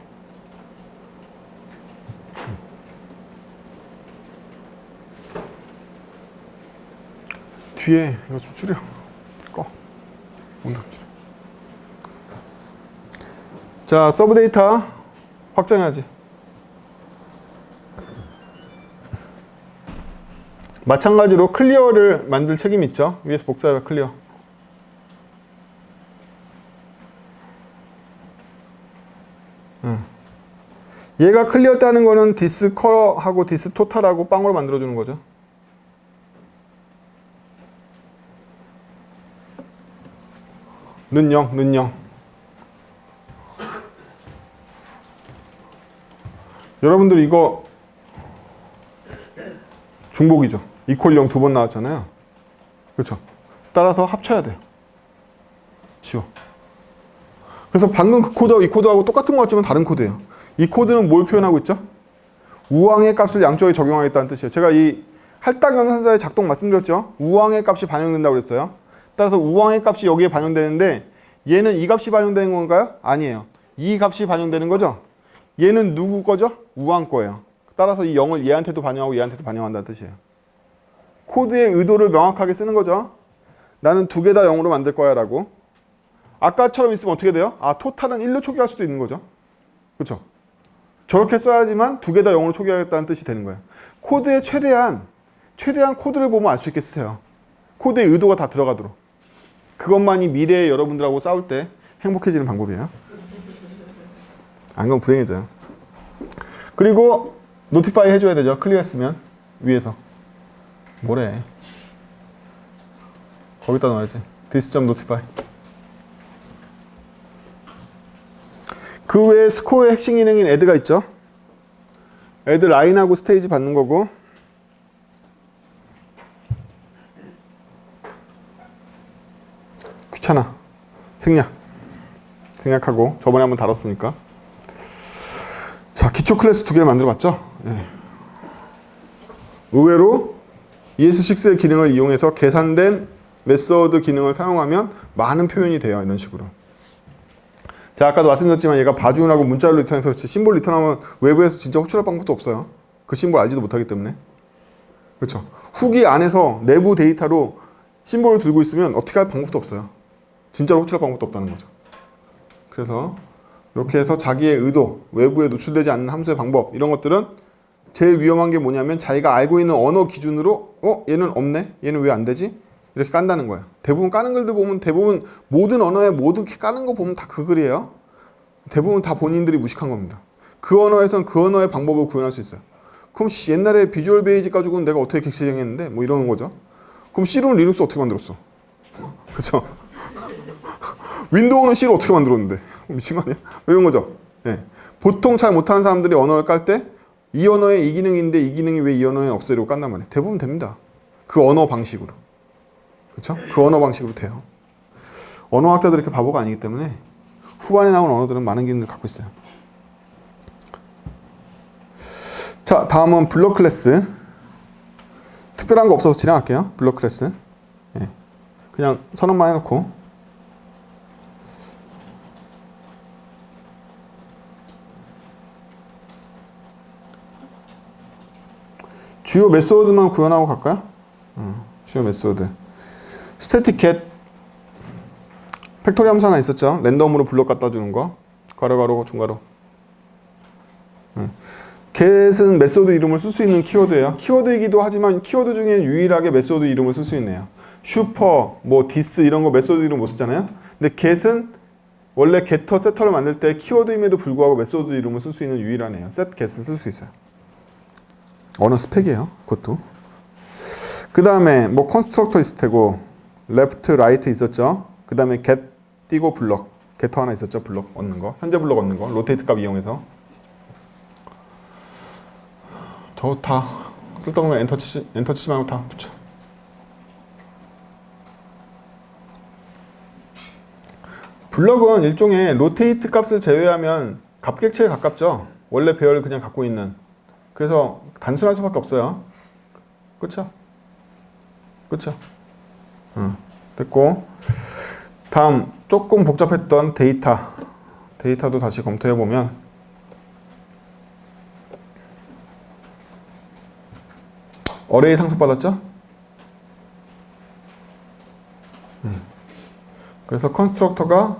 뒤에 이거 좀 줄여. 꺼. 온도 줄여. 자, 서브 데이터 확장해야지. 마찬가지로 클리어를 만들 책임이 있죠. 위에서 복사해봐, 클리어. 얘가 클리어 따는 거는 디스 컬하고 디스 토탈하고 빵으로 만들어주는 거죠. 는 0, 는 0. 여러분들 이거 중복이죠. 이퀄 0 두 번 나왔잖아요. 그렇죠? 따라서 합쳐야 돼요. 쉬워. 그래서 방금 그 코드하고 이 코드하고 똑같은 것 같지만 다른 코드예요. 이 코드는 뭘 표현하고 있죠? 우항의 값을 양쪽에 적용하겠다는 뜻이에요. 제가 이 할당연산사의 작동 말씀드렸죠? 우항의 값이 반영된다고 그랬어요. 따라서 우항의 값이 여기에 반영되는데 얘는 이 값이 반영되는 건가요? 아니에요. 이 값이 반영되는 거죠? 얘는 누구 거죠? 우항 거예요. 따라서 이 0을 얘한테도 반영하고 얘한테도 반영한다는 뜻이에요. 코드의 의도를 명확하게 쓰는 거죠. 나는 두 개 다 0으로 만들 거야 라고. 아까처럼 있으면 어떻게 돼요? 아, 토탈은 1로 초기할 수도 있는 거죠. 그렇죠? 저렇게 써야지만 두 개 다 0으로 초기하겠다는 뜻이 되는 거예요. 코드의 최대한 코드를 보면 알 수 있게 쓰세요. 코드의 의도가 다 들어가도록. 그것만이 미래의 여러분들하고 싸울 때 행복해지는 방법이에요. 안 그러면 불행해져요. 그리고 노티파이 해줘야 되죠. 클리어했으면 위에서. 뭐래. 거기다 넣어야지. this.notify. 그 외에 스코어의 핵심 기능인 add가 있죠. add 라인하고 스테이지 받는 거고, 귀찮아. 생략하고 저번에 한번 다뤘으니까. 자, 기초 클래스 두 개를 만들어 봤죠. 네. 의외로 ES6의 기능을 이용해서 계산된 메서드 기능을 사용하면 많은 표현이 돼요. 이런 식으로. 자, 아까도 말씀드렸지만 얘가 봐주라고 문자를 리턴해서 심볼 리턴하면 외부에서 진짜 호출할 방법도 없어요. 그 심볼 알지도 못하기 때문에. 그렇죠. 후기 안에서 내부 데이터로 심볼을 들고 있으면 어떻게 할 방법도 없어요. 진짜로 호출할 방법도 없다는 거죠. 그래서 이렇게 해서 자기의 의도, 외부에 노출되지 않는 함수의 방법, 이런 것들은 제일 위험한 게 뭐냐면 자기가 알고 있는 언어 기준으로 얘는 없네? 얘는 왜 안 되지? 이렇게 깐다는 거예요. 대부분 까는 글들 보면 대부분 모든 언어에 모든 까는 거 보면 다 그 글이에요. 대부분 다 본인들이 무식한 겁니다. 그 언어에선 그 언어의 방법을 구현할 수 있어요. 그럼 옛날에 비주얼 베이직 가지고는 내가 어떻게 객실행했는데? 뭐 이러는 거죠. 그럼 C로는 리눅스 어떻게 만들었어? 그쵸? 윈도우는 C로 어떻게 만들었는데? 미친 거 아니야? 이런 거죠. 네. 보통 잘 못하는 사람들이 언어를 깔 때 이 언어에 이 기능인데 이 기능이 왜 이 언어에 없어? 이러고 깐단 말이에요. 대부분 됩니다. 그 언어 방식으로. 그쵸? 그 언어 방식으로 돼요. 언어학자들이 이렇게 바보가 아니기 때문에 후반에 나온 언어들은 많은 기능을 갖고 있어요. 자, 다음은 블럭 클래스. 특별한 거 없어서 지나갈게요. 블럭 클래스. 예. 그냥 선언만 해놓고. 주요 메소드만 구현하고 갈까요? 주요 메소드. 스태틱 get. 팩토리 함수 하나 있었죠. 랜덤으로 블럭 갖다 주는 거. 괄호 중괄호. get은 메소드 이름을 쓸 수 있는 키워드예요. 키워드이기도 하지만 키워드 중에 유일하게 메소드 이름을 쓸 수 있네요. 슈퍼, 뭐 디스 이런 거 메소드 이름 못 쓰잖아요. 근데 get은 원래 getter, setter를 만들 때 키워드임에도 불구하고 메소드 이름을 쓸 수 있는 유일한 애예요. set, get은 쓸 수 있어요. 언어 스펙이에요. 그것도. 그 다음에 뭐 컨스트럭터 있을 테고 left, right 있었죠. 그 다음에 get 띄고 블럭. getter 하나 있었죠. 블럭 얻는 거. 현재 블럭 얻는 거. 로테이트 값 이용해서. 저 다 쓸데없는 엔터 치지 말고 다 붙여. 블럭은 일종의 로테이트 값을 제외하면 값객체에 가깝죠. 원래 배열을 그냥 갖고 있는. 그래서 단순할 수밖에 없어요. 그쵸? 그쵸? 됐고. 다음 조금 복잡했던 데이터도 다시 검토해보면 어레이 상속받았죠? 그래서 컨스트럭터가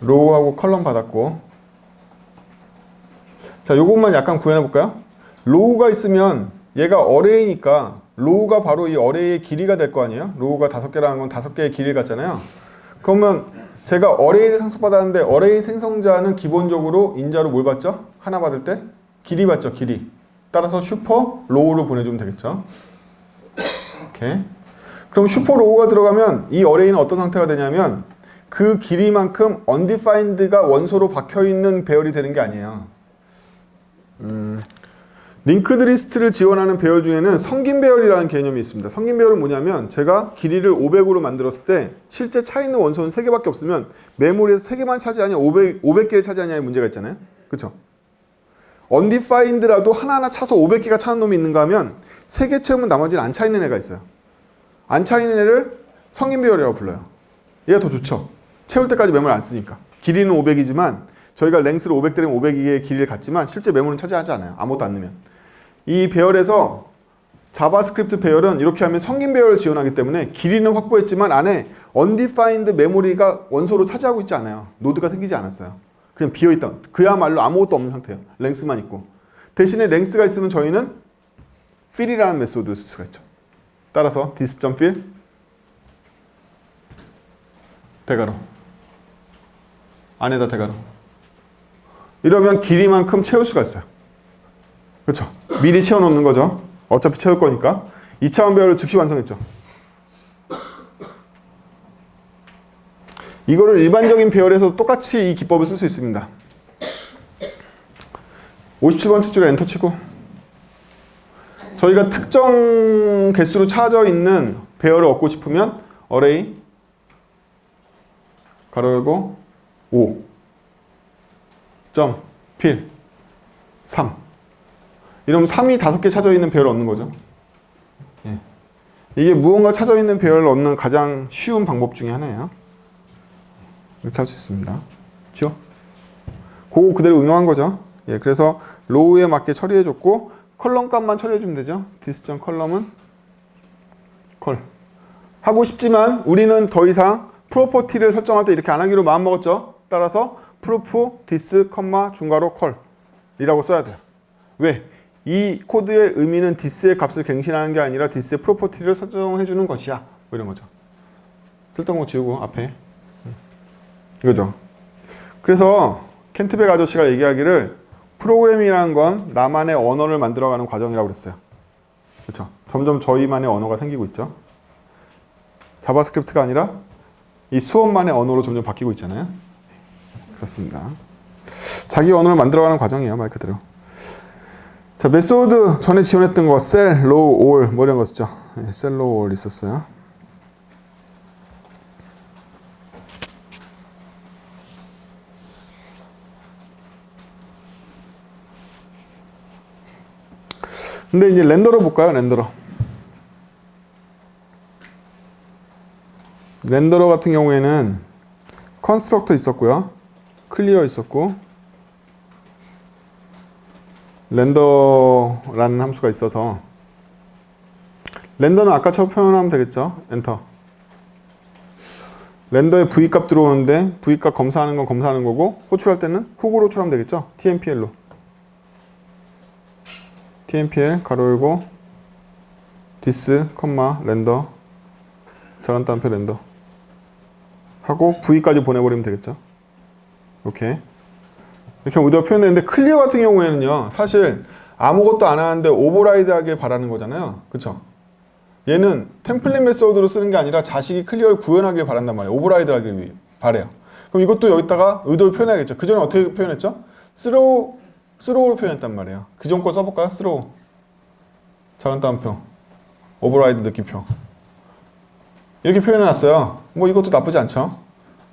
로우하고 컬럼 받았고, 자, 요것만 약간 구현해볼까요? 로우가 있으면 얘가 어레이니까 로우가 바로 이 어레이의 길이가 될 거 아니에요? 로우가 5개라는 건 5개의 길이를 갖잖아요. 그러면 제가 어레이를 상속받았는데 어레이 생성자는 기본적으로 인자로 뭘 받죠? 하나 받을 때? 길이 받죠, 길이. 따라서 슈퍼 로우로 보내주면 되겠죠. 오케이. 그럼 슈퍼 로우가 들어가면 이 어레이는 어떤 상태가 되냐면 그 길이만큼 undefined가 원소로 박혀있는 배열이 되는 게 아니에요. 링크드 리스트를 지원하는 배열 중에는 성긴 배열이라는 개념이 있습니다. 성긴 배열은 뭐냐면 제가 길이를 500으로 만들었을 때 실제 차 있는 원소는 3개밖에 없으면 메모리에서 3개만 차지하냐 500개를 차지하냐의 문제가 있잖아요. 그쵸? undefined라도 하나하나 차서 500개가 차는 놈이 있는가 하면 3개 채우면 나머지는 안 차 있는 애가 있어요. 안 차 있는 애를 성긴 배열이라고 불러요. 얘가 더 좋죠. 채울 때까지 메모리 안 쓰니까. 길이는 500이지만 저희가 랭스를 500 때리면 500개의 길이를 갖지만 실제 메모리는 차지하지 않아요. 아무것도 안 넣으면. 이 배열에서 자바스크립트 배열은 이렇게 하면 성긴 배열을 지원하기 때문에 길이는 확보했지만 안에 undefined 메모리가 원소로 차지하고 있지 않아요. 노드가 생기지 않았어요. 그냥 비어있다. 그야말로 아무것도 없는 상태예요. 랭스만 있고. 대신에 랭스가 있으면 저희는 fill이라는 메소드를 쓸 수가 있죠. 따라서 this.fill 대괄호 안에다 대괄호 이러면 길이만큼 채울 수가 있어요. 그렇죠? 미리 채워놓는 거죠. 어차피 채울 거니까. 2차원 배열을 즉시 완성했죠. 이거를 일반적인 배열에서 똑같이 이 기법을 쓸 수 있습니다. 57번째 줄에 엔터 치고 저희가 특정 개수로 찾아 있는 배열을 얻고 싶으면 array 가로 열고 5 점 필 3 이러면 3이 5개 찾아 있는 배열을 얻는 거죠. 예. 이게 무언가 찾아 있는 배열을 얻는 가장 쉬운 방법 중에 하나예요. 이렇게 할 수 있습니다. 그렇죠? 그거 그대로 응용한 거죠. 예, 그래서 로우에 맞게 처리해줬고 컬럼 값만 처리해주면 되죠. this.column은 컬 하고 싶지만 우리는 더 이상 프로퍼티를 설정할 때 이렇게 안 하기로 마음먹었죠. 따라서 proof this, 중괄호 컬이라고 써야 돼요. 왜? 이 코드의 의미는 this의 값을 갱신하는 게 아니라 this의 프로퍼티를 설정해주는 것이야. 뭐 이런 거죠. 쓸데없는 거 지우고 앞에 이거죠. 그래서 켄트백 아저씨가 얘기하기를 프로그래밍이라는 건 나만의 언어를 만들어가는 과정이라고 그랬어요. 그렇죠? 점점 저희만의 언어가 생기고 있죠. 자바스크립트가 아니라 이 수업만의 언어로 점점 바뀌고 있잖아요. 그렇습니다. 자기 언어를 만들어가는 과정이에요, 말 그대로. 자, 메소드 전에 지원했던 거 셀, 로우, 올 뭐 이런 거 쓰죠. 네, 셀, 로우, 올 있었어요. 근데 이제 렌더러 볼까요? 렌더러 같은 경우에는 컨스트럭터 있었고요. 클리어 있었고 렌더라는 함수가 있어서 렌더는 아까처럼 표현하면 되겠죠. 엔터. 렌더에 V값 들어오는데 V값 검사하는 건 검사하는 거고 호출할 때는 훅으로 호출하면 되겠죠. TMPL로. TMPL 가로 열고 this, 렌더 작은 따옴표 렌더 하고 V까지 보내버리면 되겠죠. 이렇게 의도로 표현했는데 클리어 같은 경우에는요 사실 아무것도 안 하는데 오버라이드 하길 바라는 거잖아요. 그쵸? 얘는 템플릿 메소드로 쓰는 게 아니라 자식이 클리어를 구현하길 바란단 말이에요. 오버라이드 하길 바래요. 그럼 이것도 여기다가 의도를 표현해야겠죠. 그 전에 어떻게 표현했죠? 스로우로 표현했단 말이에요. 그 전 거 써볼까요? 스로우 작은 따옴표 오버라이드 느낌표 이렇게 표현해놨어요. 뭐 이것도 나쁘지 않죠.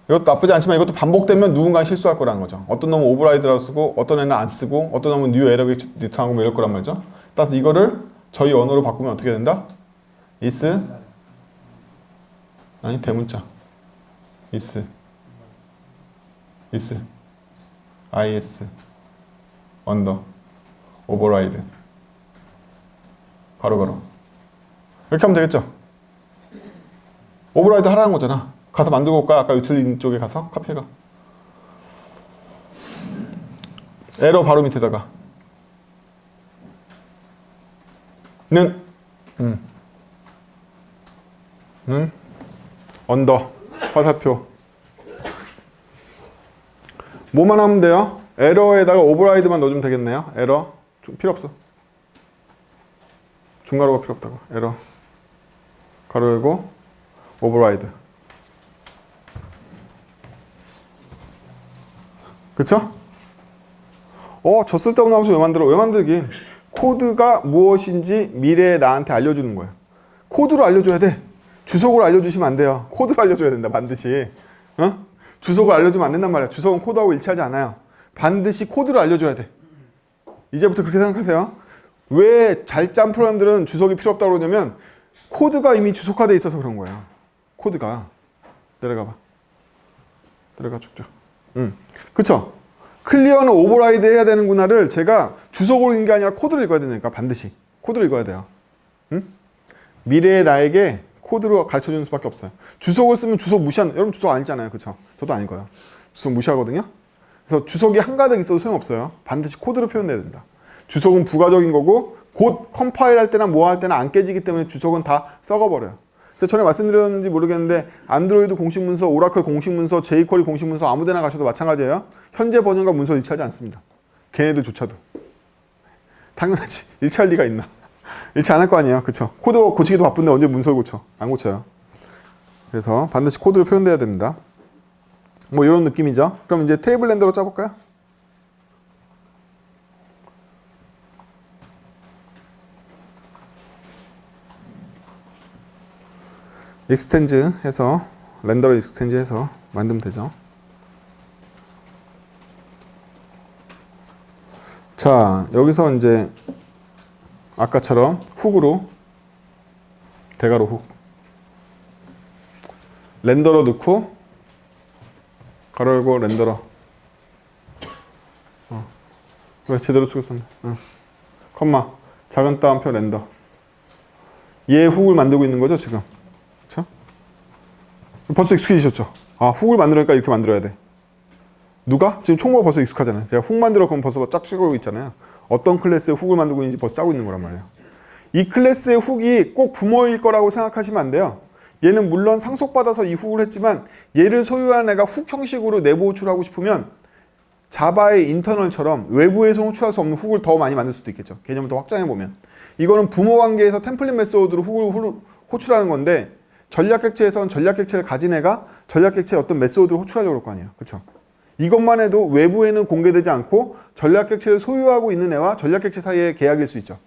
이것도 나쁘지 않지만 이것도 반복되면 누군가 실수할 거라는 거죠. 어떤 놈은 오버라이드라고 쓰고 어떤 애는 안 쓰고 어떤 놈은 뉴 에러 리턴하고 뭐 이럴 거란 말이죠. 따라서 이거를 저희 언어로 바꾸면 어떻게 된다? is 아니 대문자 is is 언더 오버라이드 가로 이렇게 하면 되겠죠. 오버라이드 하라는 거잖아. 가서 만들고 올까? 아까 유틸리티 쪽에 가서 카피해가. 에러 바로 밑에다가 언더 화살표 뭐만 하면 돼요? 에러에다가 오버라이드만 넣어주면 되겠네요. 에러 필요 없어. 중괄호가 필요 없다고. 에러 가로 열고 오버라이드. 그쵸? 저 쓸데없는 함수 왜 만들어? 왜 만들긴? 코드가 무엇인지 미래에 나한테 알려주는 거예요. 코드로 알려줘야 돼. 주석으로 알려주시면 안 돼요. 코드로 알려줘야 된다, 반드시. 주석을 알려주면 안 된단 말이야. 주석은 코드하고 일치하지 않아요. 반드시 코드로 알려줘야 돼. 이제부터 그렇게 생각하세요. 왜 잘 짠 프로그램들은 주석이 필요 없다고 그러냐면 코드가 이미 주석화되어 있어서 그런 거예요. 코드가. 내려가봐. 내려가 쭉쭉. 그쵸? 클리어는 오버라이드 해야 되는구나를 제가 주석으로 읽는 게 아니라 코드를 읽어야 되니까 반드시 코드를 읽어야 돼요. 미래의 나에게 코드로 가르쳐주는 수밖에 없어요. 주석을 쓰면 주석 무시하는, 여러분 주석 아니잖아요. 그쵸? 저도 아닐 거예요. 주석 무시하거든요. 그래서 주석이 한가득 있어도 소용없어요. 반드시 코드로 표현해야 된다. 주석은 부가적인 거고 곧 컴파일 할 때나 뭐 할 때나 안 깨지기 때문에 주석은 다 썩어버려요. 그래서 전에 말씀드렸는지 모르겠는데 안드로이드 공식 문서, 오라클 공식 문서, jQuery 공식 문서 아무데나 가셔도 마찬가지예요. 현재 버전과 문서 일치하지 않습니다. 걔네들조차도. 당연하지. 일치할 리가 있나. 일치 안 할 거 아니에요. 그쵸? 코드 고치기도 바쁜데 언제 문서를 고쳐? 안 고쳐요. 그래서 반드시 코드로 표현돼야 됩니다. 뭐 이런 느낌이죠. 그럼 이제 테이블 렌더로 짜볼까요? 익스텐즈 해서 렌더로 익스텐즈 해서 만들면 되죠. 자, 여기서 이제 아까처럼 훅으로 대괄호 훅 렌더러 넣고 가로 열고 렌더러 왜 제대로 쓰고 썼네. 컴마 작은 따옴표 렌더 얘 훅을 만들고 있는 거죠 지금. 그쵸? 벌써 익숙해지셨죠? 아 훅을 만들으니까 이렇게 만들어야 돼. 누가? 지금 총무가 벌써 익숙하잖아요. 제가 훅 만들어 그럼 벌써 쫙 찍고 있잖아요. 어떤 클래스의 훅을 만들고 있는지 벌써 짜고 있는 거란 말이에요. 이 클래스의 훅이 꼭 부모일 거라고 생각하시면 안 돼요. 얘는 물론 상속받아서 이 훅을 했지만 얘를 소유한 애가 훅 형식으로 내부 호출하고 싶으면 자바의 인터널처럼 외부에서 호출할 수 없는 훅을 더 많이 만들 수도 있겠죠. 개념을 더 확장해 보면 이거는 부모 관계에서 템플릿 메소드로 훅을 호출하는 건데 전략 객체에서는 전략 객체를 가진 애가 전략 객체의 어떤 메소드를 호출하려고 할 거 아니에요. 그렇죠? 이것만 해도 외부에는 공개되지 않고 전략 객체를 소유하고 있는 애와 전략 객체 사이의 계약일 수 있죠.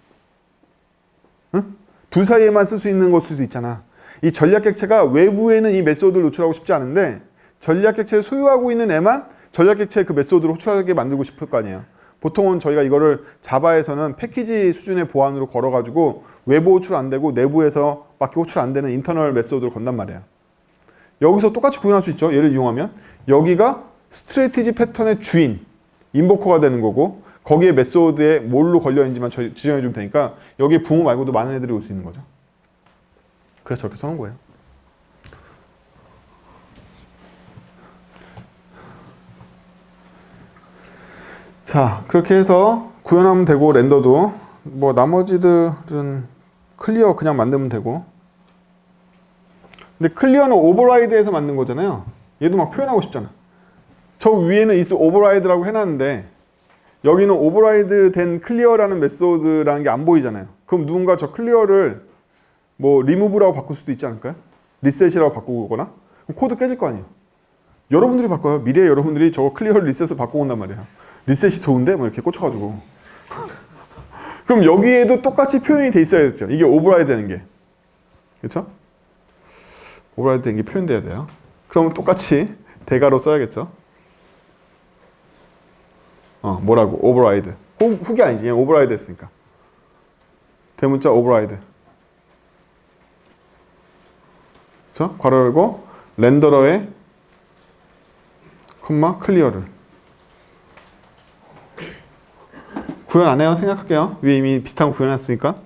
응? 둘 사이에만 쓸 수 있는 것일 수도 있잖아. 이 전략 객체가 외부에는 이 메소드를 노출하고 싶지 않은데 전략 객체를 소유하고 있는 애만 전략 객체의 그 메소드를 호출하게 만들고 싶을 거 아니에요. 보통은 저희가 이거를 자바에서는 패키지 수준의 보안으로 걸어가지고 외부 호출 안 되고 내부에서 밖에 호출 안 되는 인터널 메소드를 건단 말이에요. 여기서 똑같이 구현할 수 있죠. 얘를 이용하면 여기가 스트레티지 패턴의 주인 인보커가 되는 거고 거기에 메소드에 뭘로 걸려있는지만 지정해 주면 되니까 여기에 부모 말고도 많은 애들이 올 수 있는 거죠. 그래서 저렇게 써놓은 거예요. 자, 그렇게 해서 구현하면 되고 렌더도 뭐 나머지들은 클리어 그냥 만들면 되고 근데 클리어는 오버라이드해서 만든 거잖아요. 얘도 막 표현하고 싶잖아. 저 위에는 is override라고 해놨는데 여기는 오버라이드 된 클리어라는 메소드라는 게 안 보이잖아요. 그럼 누군가 저 클리어를 뭐 리무브라고 바꿀 수도 있지 않을까요? 리셋이라고 바꾸거나 그럼 코드 깨질 거 아니에요. 여러분들이 바꿔요. 미래에 여러분들이 저거 클리어를 리셋을 바꿔온단 말이에요. 리셋이 좋은데? 뭐 이렇게 꽂혀가지고 그럼 여기에도 똑같이 표현이 돼 있어야겠죠. 이게 오버라이드 되는 게 그렇죠? 오버라이드 되는 게 표현돼야 돼요. 그럼 똑같이 대괄호 써야겠죠. 뭐라고? 오버라이드. 훅이 아니지. 그냥 오버라이드 했으니까. 대문자 오버라이드. 그쵸? 괄호 열고 렌더러에 컴마 클리어를 구현 안 해요? 생각할게요. 위에 이미 비슷한 거 구현했으니까.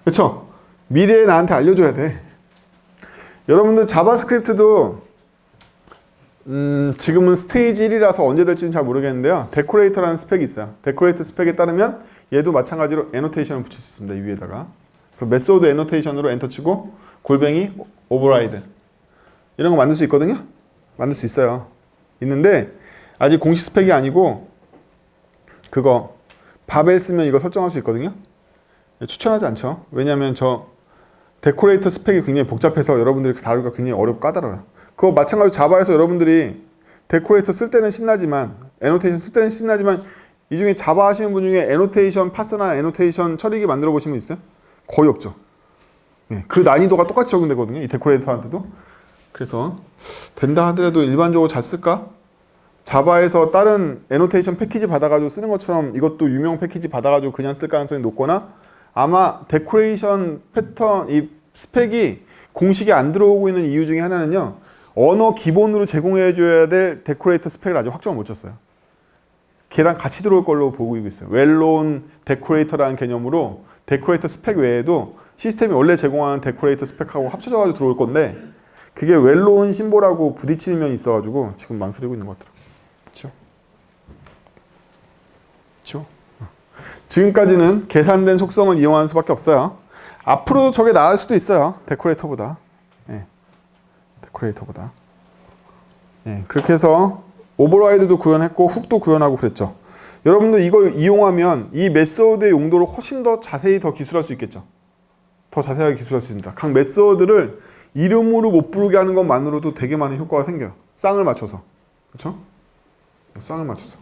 그쵸? 미래에 나한테 알려줘야 돼. 여러분들 자바스크립트도 지금은 스테이지 1이라서 언제 될지는 잘 모르겠는데요. 데코레이터라는 스펙이 있어요. 데코레이터 스펙에 따르면 얘도 마찬가지로 애노테이션을 붙일 수 있습니다. 이 위에다가. 그래서 메소드 애노테이션으로 엔터 치고 골뱅이 오버라이드 이런 거 만들 수 있거든요. 만들 수 있어요. 있는데 아직 공식 스펙이 아니고 그거 바벨 쓰면 이거 설정할 수 있거든요. 추천하지 않죠. 왜냐하면 저 데코레이터 스펙이 굉장히 복잡해서 여러분들이 다루기가 굉장히 어렵고 까다로워요. 그거 마찬가지로 자바에서 여러분들이 데코레이터 쓸 때는 신나지만 애노테이션 쓸 때는 신나지만 이 중에 자바 하시는 분 중에 애노테이션 파스나 애노테이션 처리기 만들어 보신 분 있어요? 거의 없죠. 네, 그 난이도가 똑같이 적용되거든요. 이 데코레이터한테도. 그래서 된다 하더라도 일반적으로 잘 쓸까? 자바에서 다른 애노테이션 패키지 받아가지고 쓰는 것처럼 이것도 유명 패키지 받아가지고 그냥 쓸 가능성이 높거나 아마 데코레이션 패턴 이 스펙이 공식이 안 들어오고 있는 이유 중에 하나는요. 언어 기본으로 제공해줘야 될 데코레이터 스펙을 아직 확정을 못 쳤어요. 걔랑 같이 들어올 걸로 보고 있어요. 웰론 데코레이터라는 개념으로 데코레이터 스펙 외에도 시스템이 원래 제공하는 데코레이터 스펙하고 합쳐져가지고 들어올 건데 그게 웰론 심볼하고 부딪히는 면이 있어가지고 지금 망설이고 있는 것 같더라고요. 그렇죠? 그렇죠? 지금까지는 계산된 속성을 이용하는 수밖에 없어요. 앞으로 저게 나을 수도 있어요. 데코레이터보다. 네. 데코레이터보다. 네. 그렇게 해서 오버라이드도 구현했고 훅도 구현하고 그랬죠. 여러분들 이걸 이용하면 이 메소드의 용도를 훨씬 더 자세히 더 기술할 수 있겠죠. 더 자세하게 기술할 수 있습니다. 각 메소드를 이름으로 못 부르게 하는 것만으로도 되게 많은 효과가 생겨요. 쌍을 맞춰서. 그렇죠? 쌍을 맞춰서.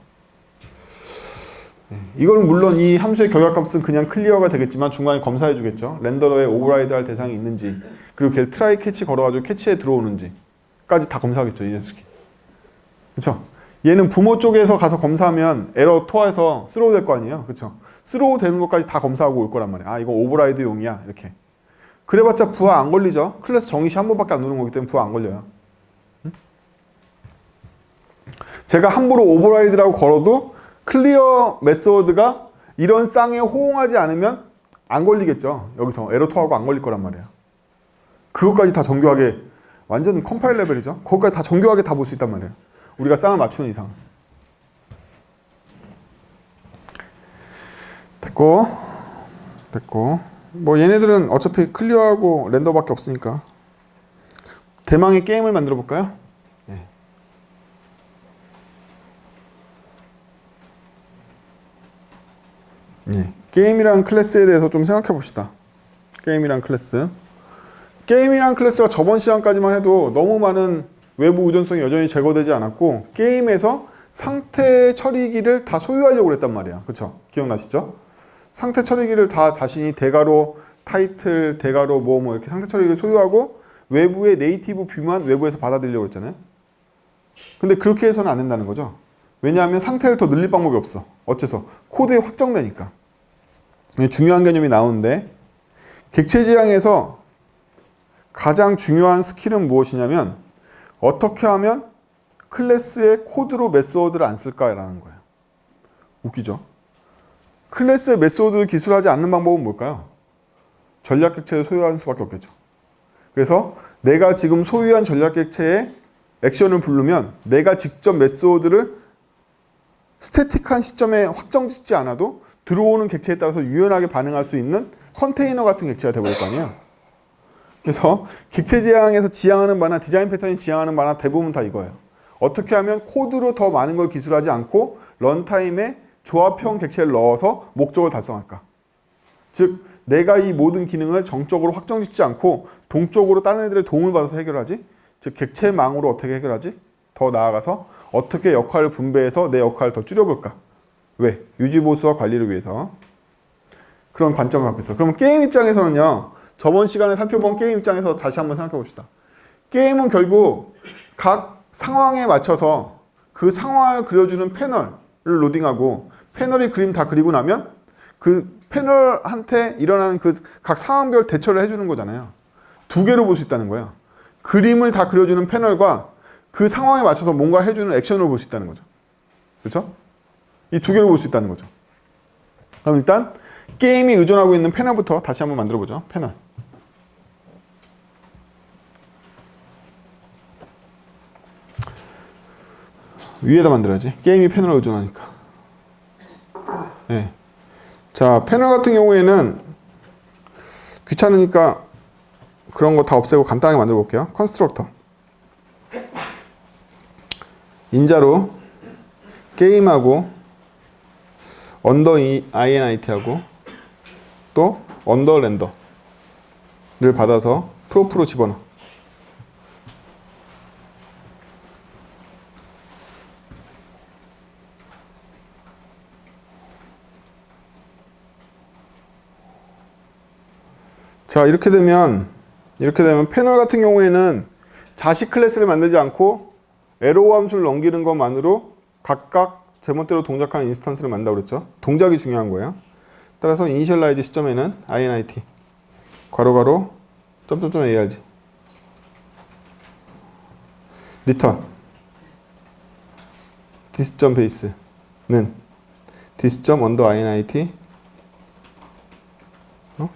이거는 물론 이 함수의 결과값은 그냥 클리어가 되겠지만 중간에 검사해 주겠죠. 렌더러에 오버라이드 할 대상이 있는지, 그리고 걔를 트라이 캐치 걸어가지고 캐치에 들어오는지까지 다 검사하겠죠, 이 녀석이. 그쵸? 얘는 부모 쪽에서 가서 검사하면 에러 토해서 스로우 될 거 아니에요. 그쵸? 스로우 되는 것까지 다 검사하고 올 거란 말이에요. 아, 이거 오버라이드 용이야. 이렇게. 그래봤자 부하 안 걸리죠? 클래스 정의시 한 번밖에 안 누른 거기 때문에 부하 안 걸려요. 응? 제가 함부로 오버라이드라고 걸어도 클리어 메소드가 이런 쌍에 호응하지 않으면 안 걸리겠죠. 여기서 에러 토하고 안 걸릴 거란 말이에요. 그것까지 다 정교하게, 완전 컴파일 레벨이죠. 그것까지 다 정교하게 다 볼 수 있단 말이에요. 우리가 쌍을 맞추는 이상. 됐고 뭐 얘네들은 어차피 클리어하고 렌더밖에 없으니까 대망의 게임을 만들어 볼까요? 게임이란 클래스에 대해서 좀 생각해 봅시다. 게임이란 클래스. 게임이란 클래스가 저번 시간까지만 해도 너무 많은 외부 의존성이 여전히 제거되지 않았고 게임에서 상태 처리기를 다 소유하려고 그랬단 말이야. 그쵸? 기억나시죠? 상태 처리기를 다 자신이 대괄호, 타이틀, 대괄호 뭐 이렇게 상태 처리기를 소유하고 외부의 네이티브 뷰만 외부에서 받아들이려고 했잖아요. 근데 그렇게 해서는 안 된다는 거죠. 왜냐하면 상태를 더 늘릴 방법이 없어. 어째서? 코드에 확정되니까. 중요한 개념이 나오는데 객체지향에서 가장 중요한 스킬은 무엇이냐면 어떻게 하면 클래스의 코드로 메소드를 안 쓸까라는 거예요. 웃기죠? 클래스의 메소드를 기술하지 않는 방법은 뭘까요? 전략 객체를 소유하는 수밖에 없겠죠. 그래서 내가 지금 소유한 전략 객체에 액션을 부르면 내가 직접 메소드를 스태틱한 시점에 확정 짓지 않아도 들어오는 객체에 따라서 유연하게 반응할 수 있는 컨테이너 같은 객체가 되어버릴 거 아니에요. 그래서 객체 지향에서 지향하는 바나 디자인 패턴이 지향하는 바나 대부분 다 이거예요. 어떻게 하면 코드로 더 많은 걸 기술하지 않고 런타임에 조합형 객체를 넣어서 목적을 달성할까? 즉 내가 이 모든 기능을 정적으로 확정짓지 않고 동적으로 다른 애들의 도움을 받아서 해결하지? 즉 객체망으로 어떻게 해결하지? 더 나아가서 어떻게 역할을 분배해서 내 역할을 더 줄여볼까? 왜? 유지보수와 관리를 위해서. 그런 관점을 갖고 있어. 그러면 게임 입장에서는요. 저번 시간에 살펴본 게임 입장에서 다시 한번 생각해 봅시다. 게임은 결국 각 상황에 맞춰서 그 상황을 그려주는 패널을 로딩하고 패널이 그림 다 그리고 나면 그 패널한테 일어나는 그 각 상황별 대처를 해주는 거잖아요. 두 개로 볼 수 있다는 거예요. 그림을 다 그려주는 패널과 그 상황에 맞춰서 뭔가 해주는 액션으로 볼 수 있다는 거죠. 그렇죠? 이 두 개로 볼 수 있다는 거죠. 그럼 일단 게임이 의존하고 있는 패널부터 다시 한번 만들어 보죠. 패널. 위에다 만들어야지. 게임이 패널을 의존하니까. 네. 자, 패널 같은 경우에는 귀찮으니까 그런 거 다 없애고 간단하게 만들어 볼게요. 컨스트럭터. 인자로 게임하고 언더 INIT하고 또 언더 렌더를 받아서 프로프로 집어넣어. 자, 이렇게 되면 패널 같은 경우에는 자식 클래스를 만들지 않고 에로 함수를 넘기는 것만으로 각각 제멋대로 동작하는 인스턴스를 만든다고 그랬죠. 동작이 중요한 거예요. 따라서 이니셜라이즈 시점에는 init 괄호 점점점 arg 리턴 dis.base는 dis.init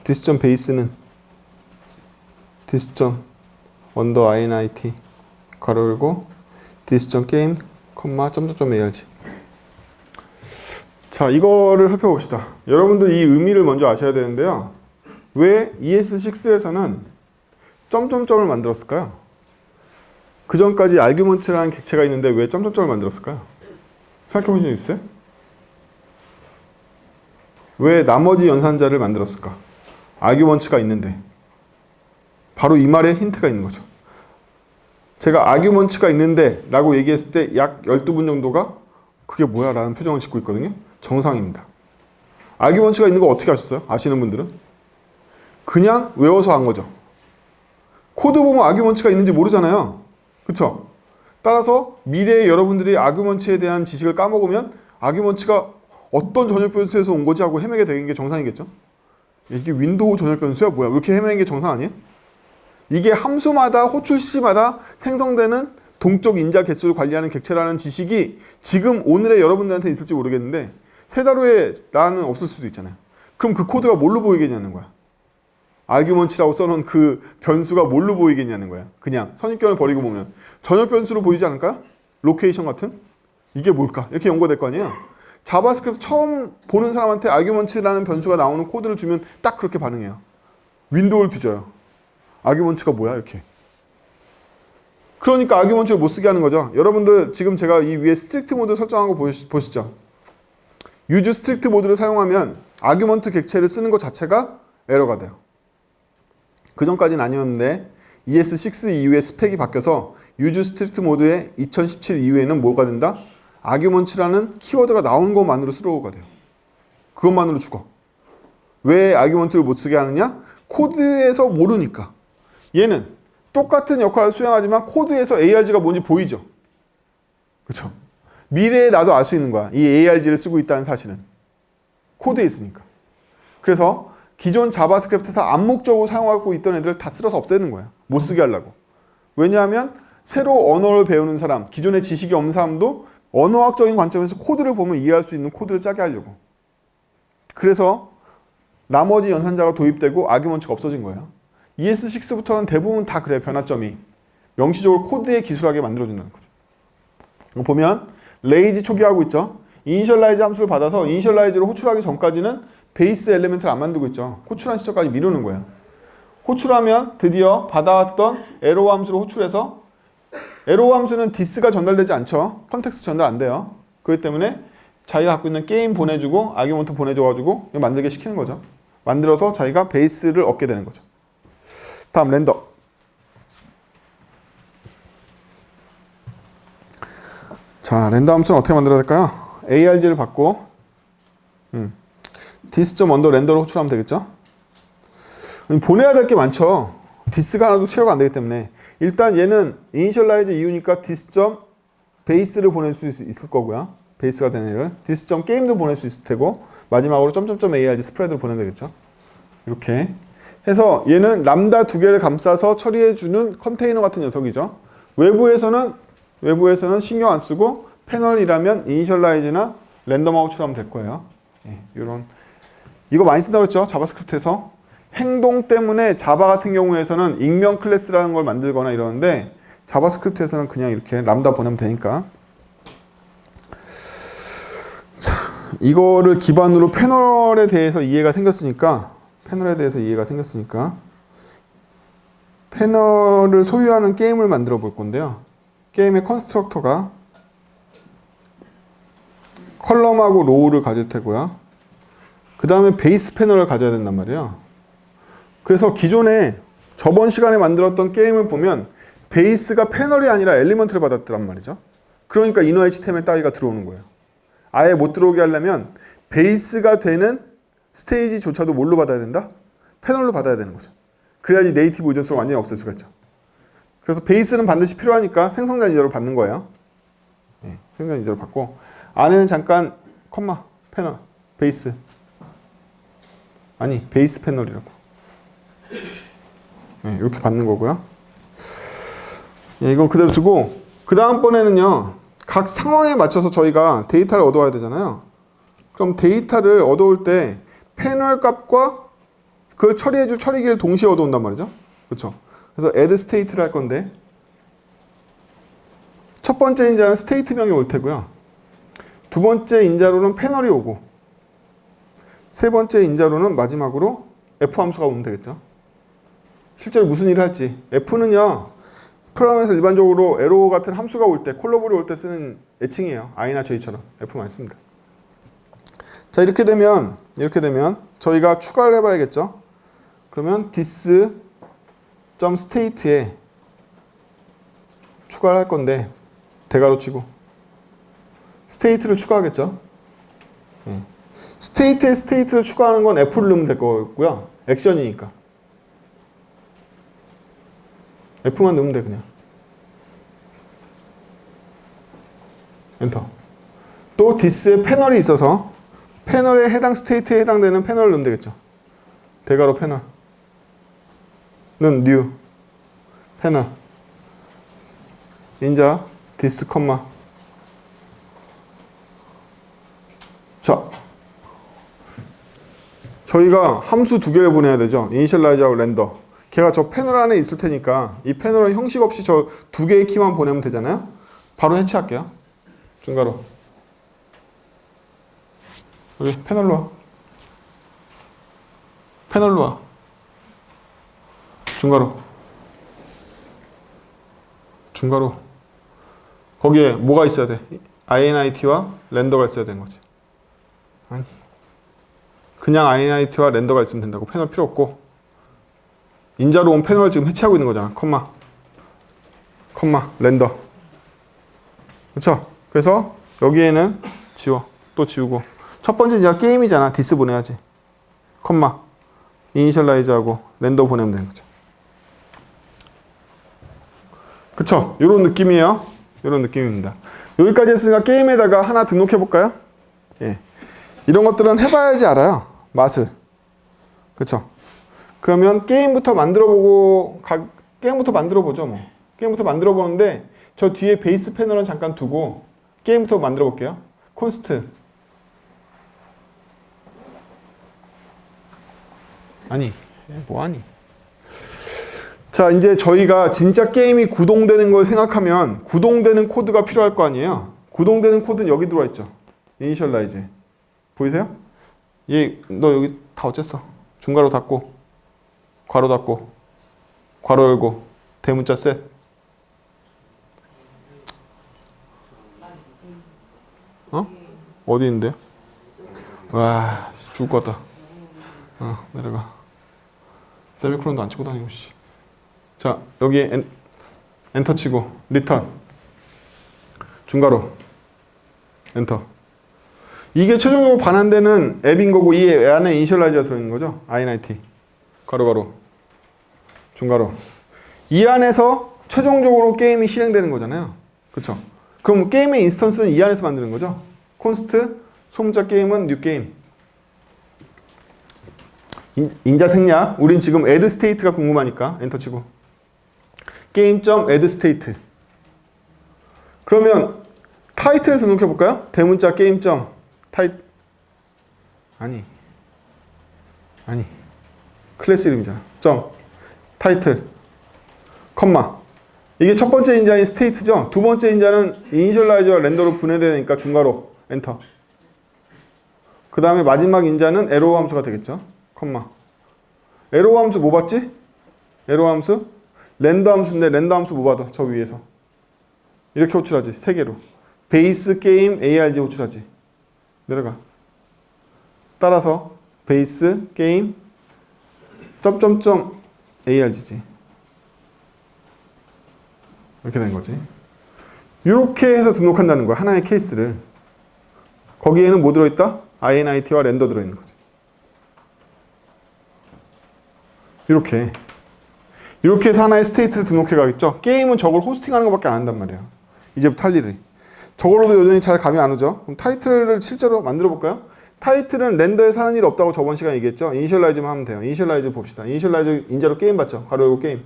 dis.base는 dis.init 괄호 열고 dis.game 점점점 arg. 자, 이거를 살펴봅시다. 여러분들 이 의미를 먼저 아셔야 되는데요. 왜 ES6에서는 점점점을 만들었을까요? 그 전까지 아규먼트라는 객체가 있는데 왜 점점점을 만들었을까요? 생각해 보신 적 있어요? 왜 나머지 연산자를 만들었을까? 아규먼트가 있는데. 바로 이 말에 힌트가 있는 거죠. 제가 아규먼츠가 있는데 라고 얘기했을 때 약 12분 정도가 그게 뭐야? 라는 표정을 짓고 있거든요. 정상입니다. 아규먼츠가 있는 거 어떻게 아셨어요? 아시는 분들은? 그냥 외워서 한 거죠. 코드 보면 아규먼츠가 있는지 모르잖아요. 그쵸? 따라서 미래에 여러분들이 아규먼츠에 대한 지식을 까먹으면 아규먼츠가 어떤 전역 변수에서 온 거지 하고 헤매게 되는 게 정상이겠죠? 이게 윈도우 전역 변수야? 뭐야? 이렇게 헤매는 게 정상 아니에요? 이게 함수마다 호출시마다 생성되는 동적 인자 개수를 관리하는 객체라는 지식이 지금 오늘의 여러분들한테 있을지 모르겠는데 세 달 후에 나는 없을 수도 있잖아요. 그럼 그 코드가 뭘로 보이겠냐는 거야. 아규먼츠라고 써놓은 그 변수가 뭘로 보이겠냐는 거야. 그냥 선입견을 버리고 보면 전역 변수로 보이지 않을까요? 로케이션 같은? 이게 뭘까? 이렇게 연구될 거 아니에요. 자바스크립트 처음 보는 사람한테 아규먼츠라는 변수가 나오는 코드를 주면 딱 그렇게 반응해요. 윈도우를 뒤져요. 아규먼츠가 뭐야? 이렇게. 그러니까 아규먼츠를 못 쓰게 하는 거죠. 여러분들 지금 제가 이 위에 스트릭트 모드 설정한 거 보시죠. 유즈 스트릭트 모드를 사용하면 아규먼트 객체를 쓰는 것 자체가 에러가 돼요. 그 전까지는 아니었는데 ES6 이후에 스펙이 바뀌어서 유즈 스트릭트 모드의 2017 이후에는 뭐가 된다? 아규먼츠라는 키워드가 나온 것만으로 스로우가 돼요. 그것만으로 죽어. 왜 아규먼트를 못 쓰게 하느냐? 코드에서 모르니까. 얘는 똑같은 역할을 수행하지만 코드에서 ARG가 뭔지 보이죠? 그렇죠? 미래에 나도 알 수 있는 거야. 이 ARG를 쓰고 있다는 사실은. 코드에 있으니까. 그래서 기존 자바스크립트에서 암묵적으로 사용하고 있던 애들 다 쓸어서 없애는 거야. 못 쓰게 하려고. 왜냐하면 새로 언어를 배우는 사람, 기존에 지식이 없는 사람도 언어학적인 관점에서 코드를 보면 이해할 수 있는 코드를 짜게 하려고. 그래서 나머지 연산자가 도입되고 아규먼츠가 없어진 거예요. ES6부터는 대부분 다 그래요. 변화점이. 명시적으로 코드에 기술하게 만들어준다는 거죠. 이거 보면 레이지 초기화하고 있죠. 이니셜라이즈 함수를 받아서 이니셜라이즈를 호출하기 전까지는 베이스 엘리멘트를 안 만들고 있죠. 호출한 시점까지 미루는 거예요. 호출하면 드디어 받아왔던 에로 함수를 호출해서 에로 함수는 디스가 전달되지 않죠. 컨텍스트 전달 안 돼요. 그렇기 때문에 자기가 갖고 있는 게임 보내주고 아규먼트 보내줘가지고 만들게 시키는 거죠. 만들어서 자기가 베이스를 얻게 되는 거죠. 다음 렌더. 자, 렌더 함수는 어떻게 만들어야 될까요? ARG를 받고 dis.under 렌더로 호출하면 되겠죠? 보내야 될 게 많죠. 디스가 하나도 체어가 안 되기 때문에 일단 얘는 이니셜라이즈 이유니까 dis.base를 보낼 수 있을 거고요. 베이스가 되는 애를 dis.game도 보낼 수 있을 테고 마지막으로 .arg 스프레드를 보내면 되겠죠. 이렇게 해서 얘는 람다 두 개를 감싸서 처리해주는 컨테이너 같은 녀석이죠. 외부에서는 신경 안 쓰고 패널이라면 이니셜라이즈나 랜덤화 호출하면 될 거예요. 예, 이거 많이 쓴다고 했죠. 자바스크립트에서. 행동 때문에 자바 같은 경우에서는 익명 클래스라는 걸 만들거나 이러는데 자바스크립트에서는 그냥 이렇게 람다 보내면 되니까. 자, 이거를 기반으로 패널에 대해서 이해가 생겼으니까 패널을 소유하는 게임을 만들어 볼 건데요. 게임의 컨스트럭터가 컬럼하고 로우를 가질 테고요. 그 다음에 베이스 패널을 가져야 된단 말이에요. 그래서 기존에 저번 시간에 만들었던 게임을 보면 베이스가 패널이 아니라 엘리먼트를 받았단 말이죠. 그러니까 이너 HTML 따위가 들어오는 거예요. 아예 못 들어오게 하려면 베이스가 되는 스테이지조차도 뭘로 받아야 된다? 패널로 받아야 되는 거죠. 그래야지 네이티브 의존성을 완전히 없앨 수가 있죠. 그래서 베이스는 반드시 필요하니까 생성자 인저를 받는 거예요. 네, 생성자 인저를 받고 안에는 잠깐 컴마 패널 베이스 베이스 패널이라고 네, 이렇게 받는 거고요. 네, 이건 그대로 두고 그 다음번에는요 각 상황에 맞춰서 저희가 데이터를 얻어와야 되잖아요. 그럼 데이터를 얻어올 때 패널 값과 그걸 처리해줄 처리기를 동시에 얻어온단 말이죠. 그렇죠? 그래서 add state를 할 건데 첫 번째 인자는 스테이트명이 올 테고요. 두 번째 인자로는 패널이 오고 세 번째 인자로는 마지막으로 f 함수가 오면 되겠죠. 실제로 무슨 일을 할지. f는요. 프로그램에서 일반적으로 에로 같은 함수가 올 때, 콜러볼이 올 때 쓰는 애칭이에요. i나 j처럼 f 많이 씁니다. 자, 이렇게 되면 저희가 추가를 해봐야겠죠. 그러면 this.state에 추가를 할 건데 대괄호 치고 스테이트를 추가하겠죠. 스테이트에 스테이트를 추가하는 건 F를 넣으면 될 거고요. 액션이니까 F만 넣으면 돼. 그냥 엔터. 또 디스에 패널이 있어서 패널에 해당 스테이트에 해당되는 패널을 넣으면 되겠죠. 대괄호 패널은 new 패널 인자 디스 컴마. 자, 저희가 함수 두 개를 보내야 되죠. 이니셜라이즈하고 렌더. 걔가 저 패널 안에 있을 테니까 이 패널은 형식 없이 저 두 개의 키만 보내면 되잖아요. 바로 해체할게요. 중괄호. 여기 패널로 와. 패널로 와. 중괄호. 중괄호. 거기에 뭐가 있어야 돼? init와 렌더가 있어야 되는 거지. 아니. 그냥 init와 렌더가 있으면 된다고. 패널 필요 없고. 인자로 온 패널을 지금 해체하고 있는 거잖아. 컴마. 컴마. 렌더. 그쵸? 그래서 여기에는 지워. 또 지우고. 첫 번째 이제 게임이잖아. 디스 보내야지. 컴마. 이니셜라이즈하고 렌더 보내면 되는 거죠. 그쵸? 요런 느낌이에요. 요런 느낌입니다. 여기까지 했으니까 게임에다가 하나 등록해 볼까요? 예. 이런 것들은 해봐야지 알아요. 맛을. 그쵸? 그러면 게임부터 만들어보고, 게임부터 만들어보죠, 뭐. 게임부터 만들어보는데, 저 뒤에 베이스 패널은 잠깐 두고, 게임부터 만들어볼게요. 콘스트. 아니, 뭐하니? 자, 이제 저희가 진짜 게임이 구동되는 걸 생각하면, 구동되는 코드가 필요할 거 아니에요? 구동되는 코드는 여기 들어와 있죠. 이니셜라이즈. 보이세요? 너 여기 다 어쨌어? 중괄호 닫고, 괄호 닫고, 괄호 열고, 대문자 셋. 어? 어디 있는데요? 와, 죽을 것 같다. 내려가. 세미콜론도 안 치고 다니고, 씨. 자, 여기 엔터 치고, 리턴. 중괄호. 엔터. 이게 최종적으로 반환되는 앱인 거고, 이 안에 이니셜라이즈가 들어있는 거죠? init. 괄호. 중괄호. 이 안에서 최종적으로 게임이 실행되는 거잖아요. 그쵸? 그럼 게임의 인스턴스는 이 안에서 만드는 거죠? 콘스트, 소문자 게임은 new 게임. 인자 생략. 우린 지금 add state가 궁금하니까 엔터 치고. 게임.add state. 그러면 타이틀을 등록해 볼까요? 대문자 게임. 아니. 클래스 이름이잖아. 타이틀. 컴마. 이게 첫 번째 인자인 스테이트죠. 두 번째 인자는 이니셜라이저와 렌더로 분해되니까 중괄호. 엔터. 그 다음에 마지막 인자는 에로 함수가 되겠죠. 컴마. 에로 함수 뭐 받지? 에로 함수? 렌더 함수인데 렌더 함수 뭐 받아? 저 위에서. 이렇게 호출하지. 세 개로. 베이스 게임 ARG 호출하지. 내려가. 따라서 베이스 게임 ARG지. 이렇게 된 거지. 이렇게 해서 등록한다는 거야. 하나의 케이스를. 거기에는 뭐 들어있다? init와 렌더 들어있는 거지. 이렇게 해서 하나의 스테이트를 등록해 가겠죠. 게임은 저걸 호스팅하는 것밖에 안 한단 말이야. 이제부터 할 일이. 저걸로도 여전히 잘 감이 안 오죠. 그럼 타이틀을 실제로 만들어 볼까요? 타이틀은 렌더에서 하는 일 없다고 저번 시간에 얘기했죠. 이니셜라이즈만 하면 돼요. 이니셜라이즈 봅시다. 이니셜라이즈 인자로 게임 받죠. 괄호 열고 게임.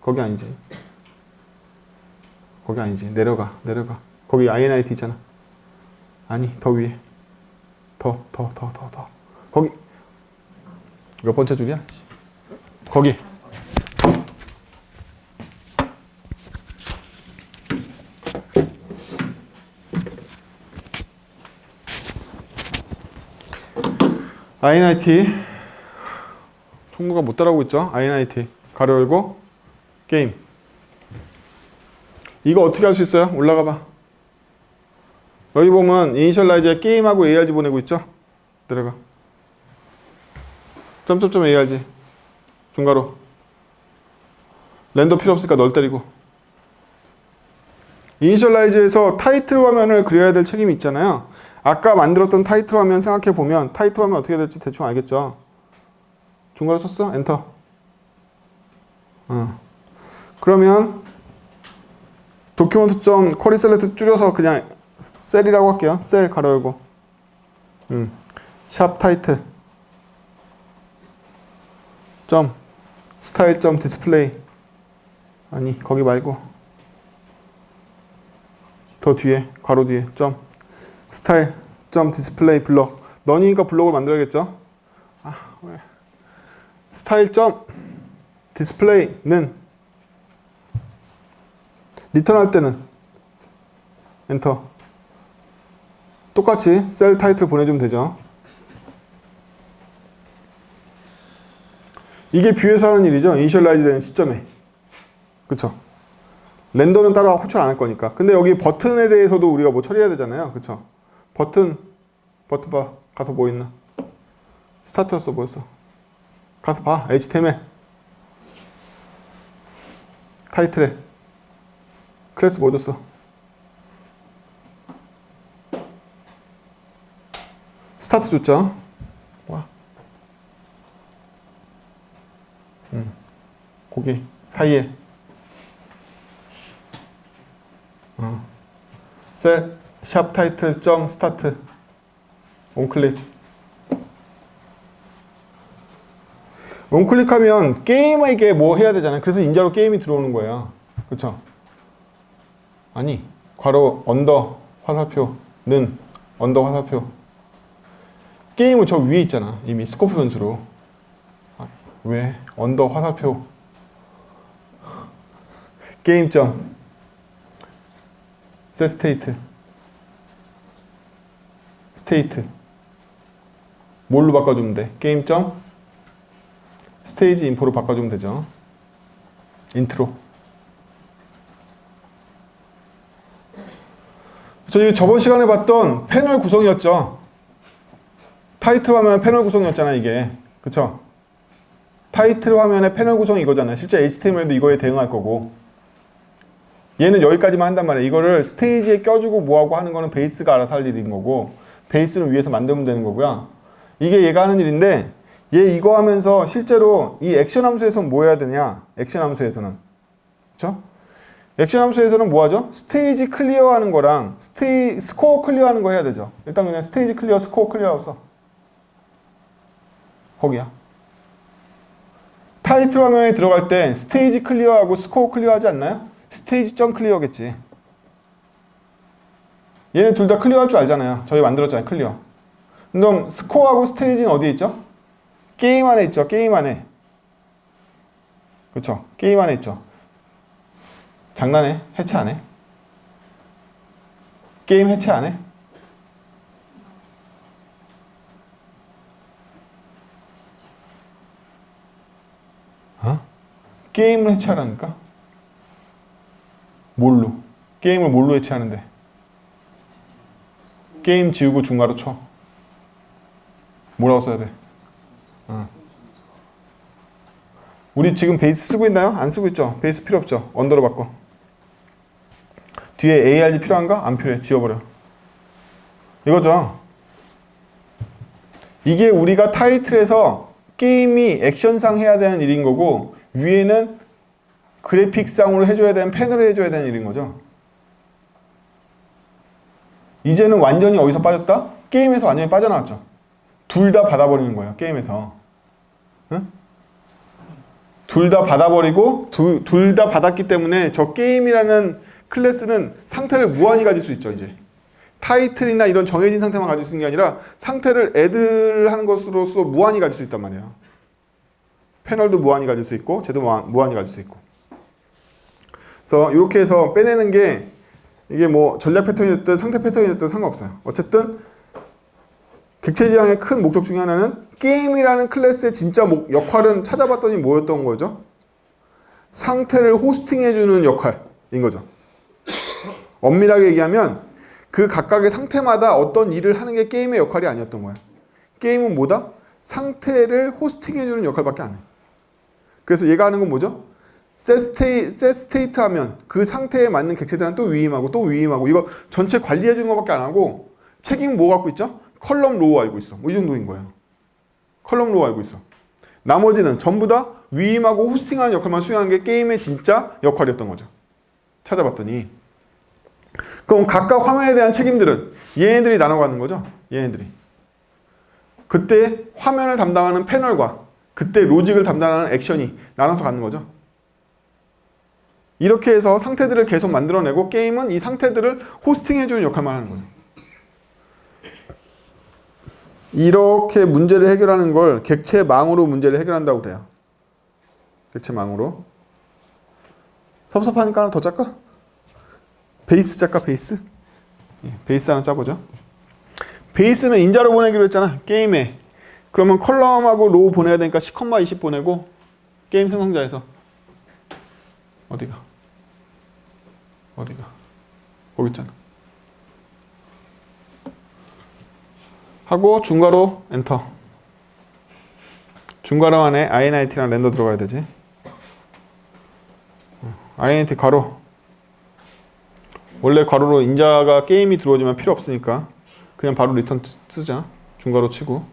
거기 아니지. 내려가. 거기 init 있잖아. 아니, 더 위에. 더. 거기. 몇 번째 줄이야? 거기. init. 총무가 못 따라오고 있죠? init. 가로 열고 게임. 이거 어떻게 할 수 있어요? 올라가 봐. 여기 보면 이니셜라이즈에 게임하고 ARG 보내고 있죠? 내려가. ARG. 중괄호. 렌더 필요 없으니까 널 때리고. 이니셜라이즈에서 타이틀 화면을 그려야 될 책임이 있잖아요. 아까 만들었던 타이틀 화면 생각해 보면 타이틀 화면 어떻게 될지 대충 알겠죠? 중괄호 썼어? 엔터. 그러면 document.query select 줄여서 그냥 셀이라고 할게요. 셀 가로 열고. 샵 타이틀. 점 스타일 점 디스플레이. 아니 거기 말고 더 뒤에 괄호 뒤에 점 스타일 점 디스플레이 블럭. 너니까 블럭을 만들어야겠죠? 왜? 스타일 점 디스플레이는 리턴할 때는 엔터. 똑같이 셀 타이틀 보내주면 되죠. 이게 뷰에서 하는 일이죠. 이니셜라이즈 되는 시점에. 그쵸? 렌더는 따로 호출 안 할 거니까. 근데 여기 버튼에 대해서도 우리가 뭐 처리해야 되잖아요. 그쵸? 버튼 봐. 가서 뭐 있나? 스타트였어, 뭐였어? 가서 봐. HTML. 타이틀에. 클래스 뭐 줬어? 스타트 줬죠? 와. 거기 사이에. 셀, 샵 타이틀, 점, 스타트. 원클릭. 원클릭하면 게임에게 뭐 해야 되잖아요. 그래서 인자로 게임이 들어오는 거예요. 그쵸? 아니, 괄호, 언더, 화살표는, 언더, 화살표. 게임은 저 위에 있잖아. 이미 스코프 변수로. 왜? 언더, 화살표. 게임점. 셋 스테이트. 스테이트. 뭘로 바꿔주면 돼? 게임점. 스테이지 인포로 바꿔주면 되죠. 인트로. 저희 저번 시간에 봤던 패널 구성이었죠. 타이틀 화면의 패널 구성이었잖아 이게. 그쵸? 타이틀 화면의 패널 구성이 이거잖아요. 실제 HTML도 이거에 대응할 거고. 얘는 여기까지만 한단 말이야. 이거를 스테이지에 껴주고 뭐하고 하는 거는 베이스가 알아서 할 일인 거고, 베이스는 위에서 만들면 되는 거고요. 이게 얘가 하는 일인데, 얘 이거 하면서 실제로 이 액션 함수에서 뭐 해야 되냐? 액션 함수에서는. 그쵸? 액션 함수에서는 뭐 하죠? 스테이지 클리어 하는 거랑 스코어 클리어 하는 거 해야 되죠. 일단 그냥 스테이지 클리어, 스코어 클리어라고 써. 거기야. 타이틀 화면에 들어갈 때 스테이지 클리어하고 스코어 클리어 하지 않나요? 스테이지 점 클리어겠지. 얘네 둘 다 클리어 할 줄 알잖아요. 저희 만들었잖아요. 클리어. 그럼 스코어하고 스테이지는 어디에 있죠? 게임 안에 있죠. 게임 안에. 그렇죠. 게임 안에 있죠. 장난해? 해체 안 해? 게임 해체 안 해? 게임을 해체하라니까? 뭘로? 게임을 뭘로 해체하는데? 게임 지우고 중괄호 쳐. 뭐라고 써야 돼? 우리 지금 베이스 쓰고 있나요? 안 쓰고 있죠? 베이스 필요 없죠? 언더로 바꿔. 뒤에 ARG 필요한가? 안 필요해. 지워버려. 이거죠? 이게 우리가 타이틀에서 게임이 액션상 해야 되는 일인 거고, 위에는 그래픽상으로 해줘야 되는, 패널을 해줘야 되는 일인 거죠. 이제는 완전히 어디서 빠졌다? 게임에서 완전히 빠져나왔죠. 둘 다 받아버리는 거예요. 게임에서. 응? 둘 다 받아버리고 둘 다 받았기 때문에 저 게임이라는 클래스는 상태를 무한히 가질 수 있죠. 이제 타이틀이나 이런 정해진 상태만 가질 수 있는 게 아니라 상태를 애들 하는 것으로서 무한히 가질 수 있단 말이에요. 패널도 무한히 가질 수 있고 쟤도 무한히 가질 수 있고. 그래서 이렇게 해서 빼내는 게 이게 뭐 전략 패턴이 됐든 상태 패턴이 됐든 상관없어요. 어쨌든 객체 지향의 큰 목적 중에 하나는 게임이라는 클래스의 진짜 역할은 찾아봤더니 뭐였던 거죠? 상태를 호스팅해주는 역할인 거죠. 엄밀하게 얘기하면 그 각각의 상태마다 어떤 일을 하는 게 게임의 역할이 아니었던 거야. 게임은 뭐다? 상태를 호스팅해주는 역할밖에 안 해. 그래서 얘가 하는 건 뭐죠? set state 하면 그 상태에 맞는 객체들은 또 위임하고 또 위임하고 이거 전체 관리해 주는 것밖에 안 하고 책임 뭐 갖고 있죠? 컬럼 로우 알고 있어. 뭐 이 정도인 거예요. 컬럼 로우 알고 있어. 나머지는 전부 다 위임하고 호스팅하는 역할만 수행하는 게 게임의 진짜 역할이었던 거죠. 찾아봤더니 그럼 각각 화면에 대한 책임들은 얘네들이 나눠가는 거죠. 얘네들이. 그때 화면을 담당하는 패널과 그때 로직을 담당하는 액션이 나눠서 갖는 거죠. 이렇게 해서 상태들을 계속 만들어내고 게임은 이 상태들을 호스팅해주는 역할만 하는 거죠. 이렇게 문제를 해결하는 걸 객체망으로 문제를 해결한다고 그래요. 객체망으로. 섭섭하니까 하나 더 짤까? 베이스 짤까? 베이스? 예, 베이스 하나 짜보죠. 베이스는 인자로 보내기로 했잖아. 게임에. 그러면 컬럼하고 로우 보내야 되니까 10,20 보내고 게임 생성자에서 어디가? 거기 있잖아. 하고 중괄호 엔터. 중괄호 안에 init랑 렌더 들어가야 되지. init 괄호. 원래 괄호로 인자가 게임이 들어오지만 필요 없으니까 그냥 바로 리턴 쓰자. 중괄호 치고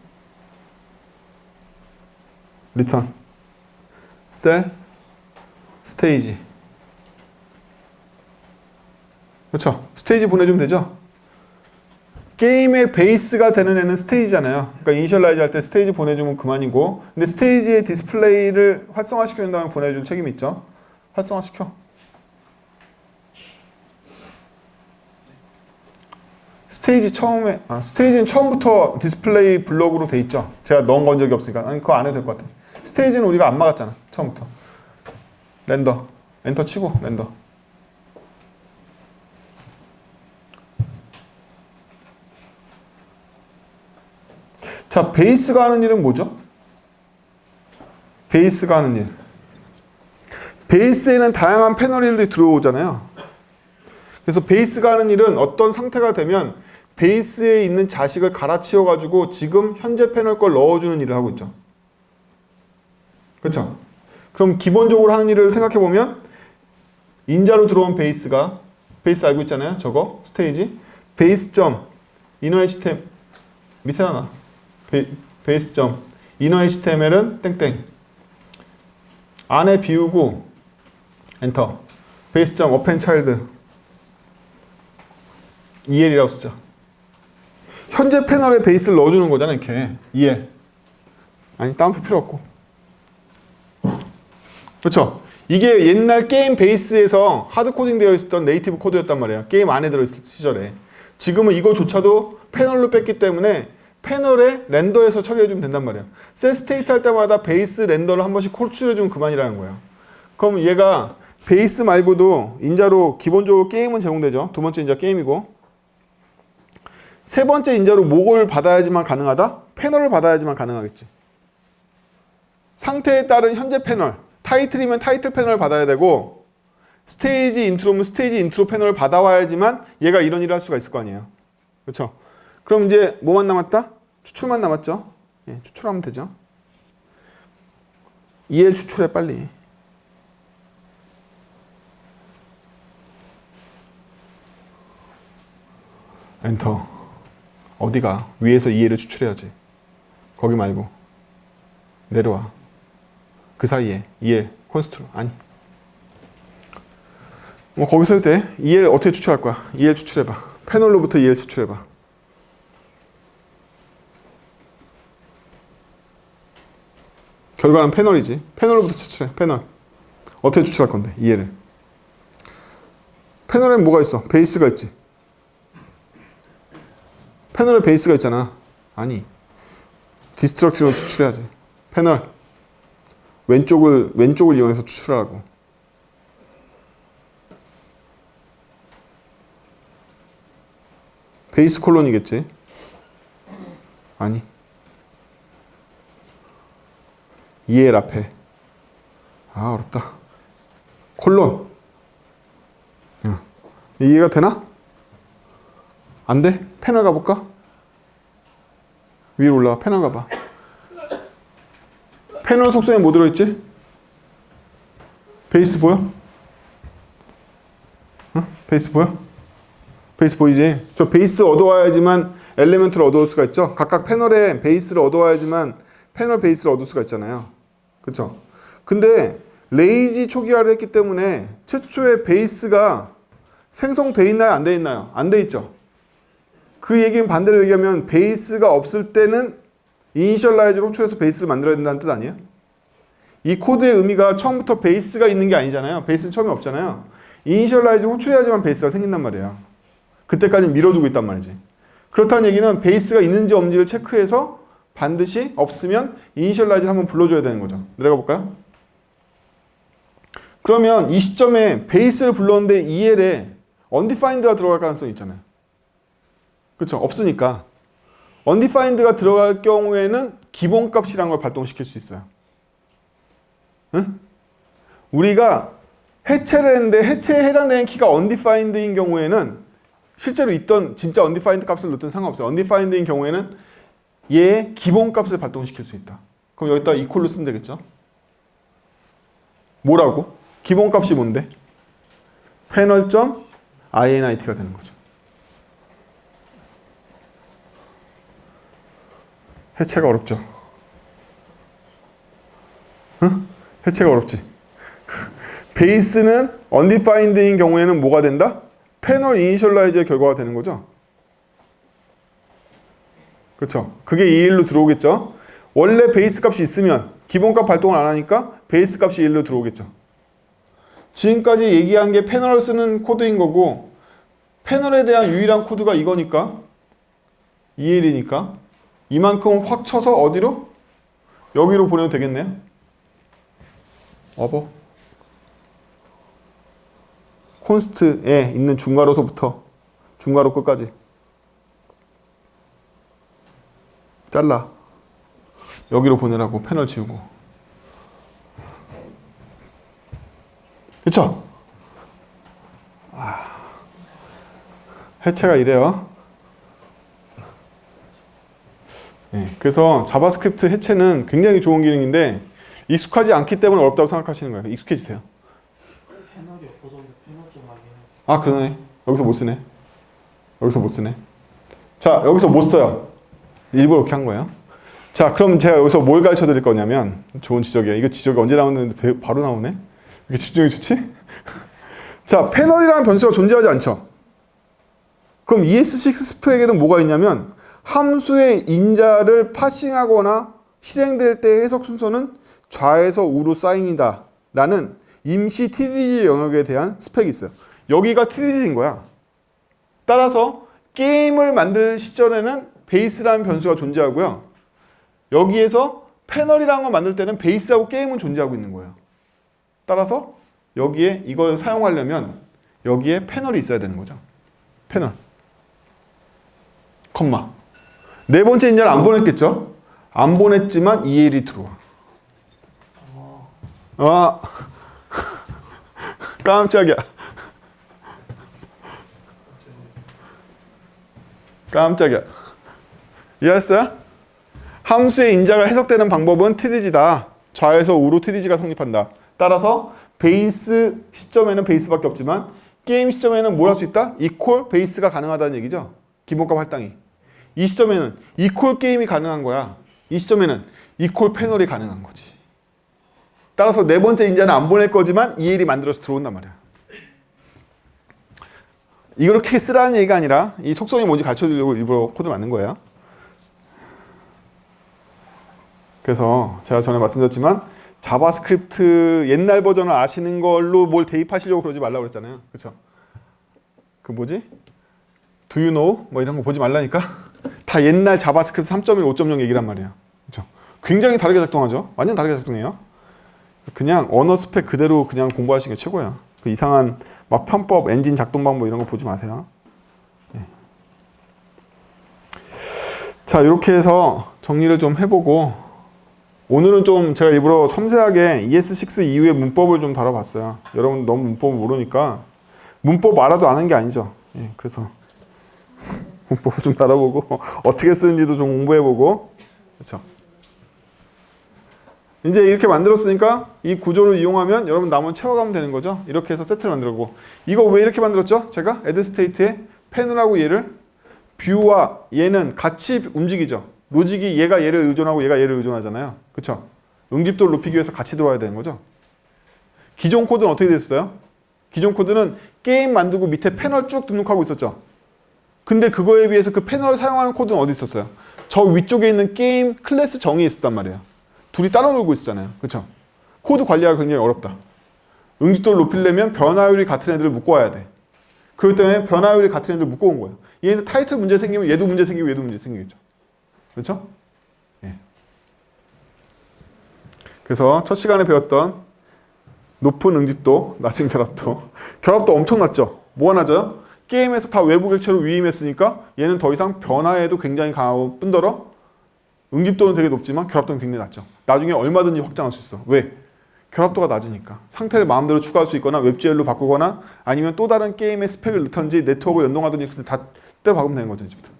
리턴 셀 스테이지. 그렇죠? 스테이지 보내주면 되죠? 게임의 베이스가 되는 애는 스테이지잖아요. 그러니까 이니셜라이즈 할 때 스테이지 보내주면 그만이고 근데 스테이지의 디스플레이를 활성화시켜준 다음에 보내줄 책임이 있죠. 활성화시켜. 스테이지는 처음부터 디스플레이 블럭으로 돼 있죠. 제가 넣은 건 적이 없으니까. 아니, 그거 안 해도 될 것 같아. 스테이지는 우리가 안 막았잖아. 처음부터. 렌더. 엔터 치고 렌더. 자, 베이스가 하는 일은 뭐죠? 베이스가 하는 일. 베이스에는 다양한 패널들이 들어오잖아요. 그래서 베이스가 하는 일은 어떤 상태가 되면 베이스에 있는 자식을 갈아치워 가지고 지금 현재 패널 걸 넣어주는 일을 하고 있죠. 그렇죠? 그럼 기본적으로 하는 일을 생각해 보면 인자로 들어온 베이스 알고 있잖아요. 저거 스테이지 베이스 점 inner HTML 밑에 하나 베이스 점 inner HTML은 땡땡 안에 비우고 엔터 베이스 점 append child EL이라고 쓰죠. 현재 패널에 베이스를 넣어주는 거잖아요. 이렇게 EL 아니 다운표 필요 없고 그렇죠. 이게 옛날 게임 베이스에서 하드코딩 되어 있었던 네이티브 코드였단 말이에요. 게임 안에 들어있을 시절에. 지금은 이거조차도 패널로 뺐기 때문에 패널에 렌더해서 처리해주면 된단 말이에요. 셋 스테이트 할 때마다 베이스 렌더를 한 번씩 콜출해주면 그만이라는 거예요. 그럼 얘가 베이스 말고도 인자로 기본적으로 게임은 제공되죠. 두 번째 인자 게임이고 세 번째 인자로 목을 받아야지만 가능하다? 패널을 받아야지만 가능하겠지. 상태에 따른 현재 패널 타이틀이면 타이틀 패널을 받아야 되고 스테이지 인트로면 스테이지 인트로 패널을 받아와야지만 얘가 이런 일을 할 수가 있을 거 아니에요. 그렇죠? 그럼 이제 뭐만 남았다? 추출만 남았죠? 예, 추출하면 되죠. EL 추출해 빨리. 엔터. 어디가? 위에서 EL을 추출해야지. 거기 말고 내려와. 그 사이에 EL 콘스트로 아니. 뭐 거기서 할 때 EL 어떻게 추출할 거야? EL 추출해봐. 패널로부터 EL 추출해봐. 결과는 패널이지. 패널로부터 추출해. 패널. 어떻게 추출할 건데? EL을. 패널엔 뭐가 있어? 베이스가 있지. 패널에 베이스가 있잖아. 아니. 디스트럭티로 추출해야지. 패널. 왼쪽을 이용해서 추출하라고. 베이스 콜론이겠지? 아니. EL 앞에. 아, 어렵다. 콜론. 이해가 되나? 안 돼? 패널 가볼까? 위로 올라가. 패널 가봐. 패널 속성에 뭐 들어있지? 베이스 보여? 어? 베이스 보여? 베이스 보이지? 저 베이스 얻어와야지만 엘리멘트를 얻어올 수가 있죠. 각각 패널에 베이스를 얻어와야지만 패널 베이스를 얻을 수가 있잖아요. 그쵸? 근데 레이지 초기화를 했기 때문에 최초에 베이스가 생성돼 있나요? 안 돼 있나요? 안 돼 있죠. 그 얘기는 반대로 얘기하면 베이스가 없을 때는 이니셜라이즈로 호출해서 베이스를 만들어야 된다는 뜻 아니에요? 이 코드의 의미가 처음부터 베이스가 있는 게 아니잖아요. 베이스는 처음에 없잖아요. 이니셜라이즈로 호출해야지만 베이스가 생긴단 말이에요. 그때까지 밀어두고 있단 말이지. 그렇다는 얘기는 베이스가 있는지 없는지를 체크해서 반드시 없으면 이니셜라이즈를 한번 불러줘야 되는 거죠. 내려가 볼까요? 그러면 이 시점에 베이스를 불렀는데 EL에 undefined가 들어갈 가능성이 있잖아요. 그렇죠? 없으니까. undefined가 들어갈 경우에는 기본값이라는 걸 발동시킬 수 있어요. 응? 우리가 해체를 했는데 해체에 해당되는 키가 undefined인 경우에는 실제로 있던 진짜 undefined 값을 넣든 상관없어요. undefined인 경우에는 얘의 기본값을 발동시킬 수 있다. 그럼 여기다 equal로 쓰면 되겠죠? 뭐라고? 기본값이 뭔데? 패널.init가 되는 거죠. 해체가 어렵죠? 응? 해체가 어렵지? 베이스는 undefined인 경우에는 뭐가 된다? 패널 이니셜라이즈의 결과가 되는 거죠? 그렇죠? 그게 2일로 들어오겠죠? 원래 베이스 값이 있으면 기본값 발동을 안 하니까 베이스 값이 1로 들어오겠죠. 지금까지 얘기한 게 패널을 쓰는 코드인 거고 패널에 대한 유일한 코드가 이거니까 2일이니까 이만큼 확 쳐서 어디로? 여기로 보내도 되겠네요. 어버 콘스트에 있는 중괄호서부터 중괄호 끝까지 잘라 여기로 보내라고 패널 지우고 그쵸? 해체가 이래요. 네, 그래서 자바스크립트 해체는 굉장히 좋은 기능인데 익숙하지 않기 때문에 어렵다고 생각하시는 거예요. 익숙해지세요. 패널이 없어서 패널 좀 하긴 아 그러네. 여기서 못 쓰네. 여기서 못 쓰네. 자 여기서 못 써요. 일부러 이렇게 한 거예요. 자 그럼 제가 여기서 뭘 가르쳐 드릴 거냐면 좋은 지적이에요. 이거 지적이 언제 나왔는데 바로 나오네. 이게 집중이 좋지? 자 패널이라는 변수가 존재하지 않죠. 그럼 ES6 스펙에는 뭐가 있냐면 함수의 인자를 파싱하거나 실행될 때의 해석 순서는 좌에서 우로 쌓입니다 라는 임시 TDG 영역에 대한 스펙이 있어요. 여기가 TDG인 거야. 따라서 게임을 만들 시점에는 베이스라는 변수가 존재하고요. 여기에서 패널이라는 걸 만들 때는 베이스하고 게임은 존재하고 있는 거예요. 따라서 여기에 이걸 사용하려면 여기에 패널이 있어야 되는 거죠. 패널. 컴마. 네 번째 인자를 안 보냈겠죠? 안 보냈지만 EL이 들어와. 아, 깜짝이야. 깜짝이야. 이해했어요? 함수의 인자가 해석되는 방법은 TDG다. 좌에서 우로 TDG가 성립한다. 따라서 베이스 시점에는 베이스밖에 없지만 게임 시점에는 뭘 할 수 있다? 이퀄 베이스가 가능하다는 얘기죠. 기본값 할당이. 이 시점에는 이퀄 게임이 가능한 거야. 이 시점에는 이퀄 패널이 가능한 거지. 따라서 네 번째 인자는 안 보낼 거지만 EL이 만들어서 들어온단 말이야. 이렇게 쓰라는 얘기가 아니라 이 속성이 뭔지 가르쳐드리려고 일부러 코드 만든 거예요. 그래서 제가 전에 말씀드렸지만 자바스크립트 옛날 버전을 아시는 걸로 뭘 대입하시려고 그러지 말라고 그랬잖아요. 그렇죠? 그 뭐지? Do you know? 뭐 이런 거 보지 말라니까. 다 옛날 자바스크립트 3.1, 5.0 얘기란 말이에요. 그렇죠? 굉장히 다르게 작동하죠. 완전 다르게 작동해요. 그냥 언어 스펙 그대로 그냥 공부하시는 게 최고예요. 그 이상한 막 편법, 엔진 작동 방법 이런 거 보지 마세요. 네. 자, 이렇게 해서 정리를 좀 해보고 오늘은 좀 제가 일부러 섬세하게 ES6 이후의 문법을 좀 다뤄봤어요. 여러분 너무 문법을 모르니까 문법 알아도 아는 게 아니죠. 예, 그래서 문법을 좀 다뤄보고 어떻게 쓰는지도 좀 공부해보고 그렇죠. 이제 이렇게 만들었으니까 이 구조를 이용하면 여러분 나머지 채워가면 되는 거죠. 이렇게 해서 세트를 만들고 이거 왜 이렇게 만들었죠? 제가 add state에 펜을하고 얘를 뷰와 얘는 같이 움직이죠. 로직이 얘가 얘를 의존하고 얘가 얘를 의존하잖아요. 그쵸? 응집도를 높이기 위해서 같이 들어와야 되는 거죠. 기존 코드는 어떻게 됐어요? 기존 코드는 게임 만들고 밑에 패널 쭉 등록하고 있었죠. 근데 그거에 비해서 그 패널을 사용하는 코드는 어디 있었어요? 저 위쪽에 있는 게임 클래스 정의에 있었단 말이에요. 둘이 따로 놀고 있었잖아요. 그쵸? 코드 관리하기가 굉장히 어렵다. 응집도를 높이려면 변화율이 같은 애들을 묶어와야 돼. 그렇기 때문에 변화율이 같은 애들을 묶어온 거예요. 얘는 타이틀 문제 생기면 얘도 문제 생기고 얘도 문제 생기겠죠. 그렇죠? 예. 그래서 첫 시간에 배웠던 높은 응집도, 낮은 결합도. 결합도 엄청 낮죠? 뭐가 낮아요? 게임에서 다 외부 객체로 위임했으니까 얘는 더 이상 변화에도 굉장히 강하고 뿐더러 응집도는 되게 높지만 결합도는 굉장히 낮죠. 나중에 얼마든지 확장할 수 있어. 왜? 결합도가 낮으니까. 상태를 마음대로 추가할 수 있거나 웹GL로 바꾸거나 아니면 또 다른 게임의 스펙을 넣던지 네트워크를 연동하든지 다 때려 박으면 되는 거죠. 이제부터.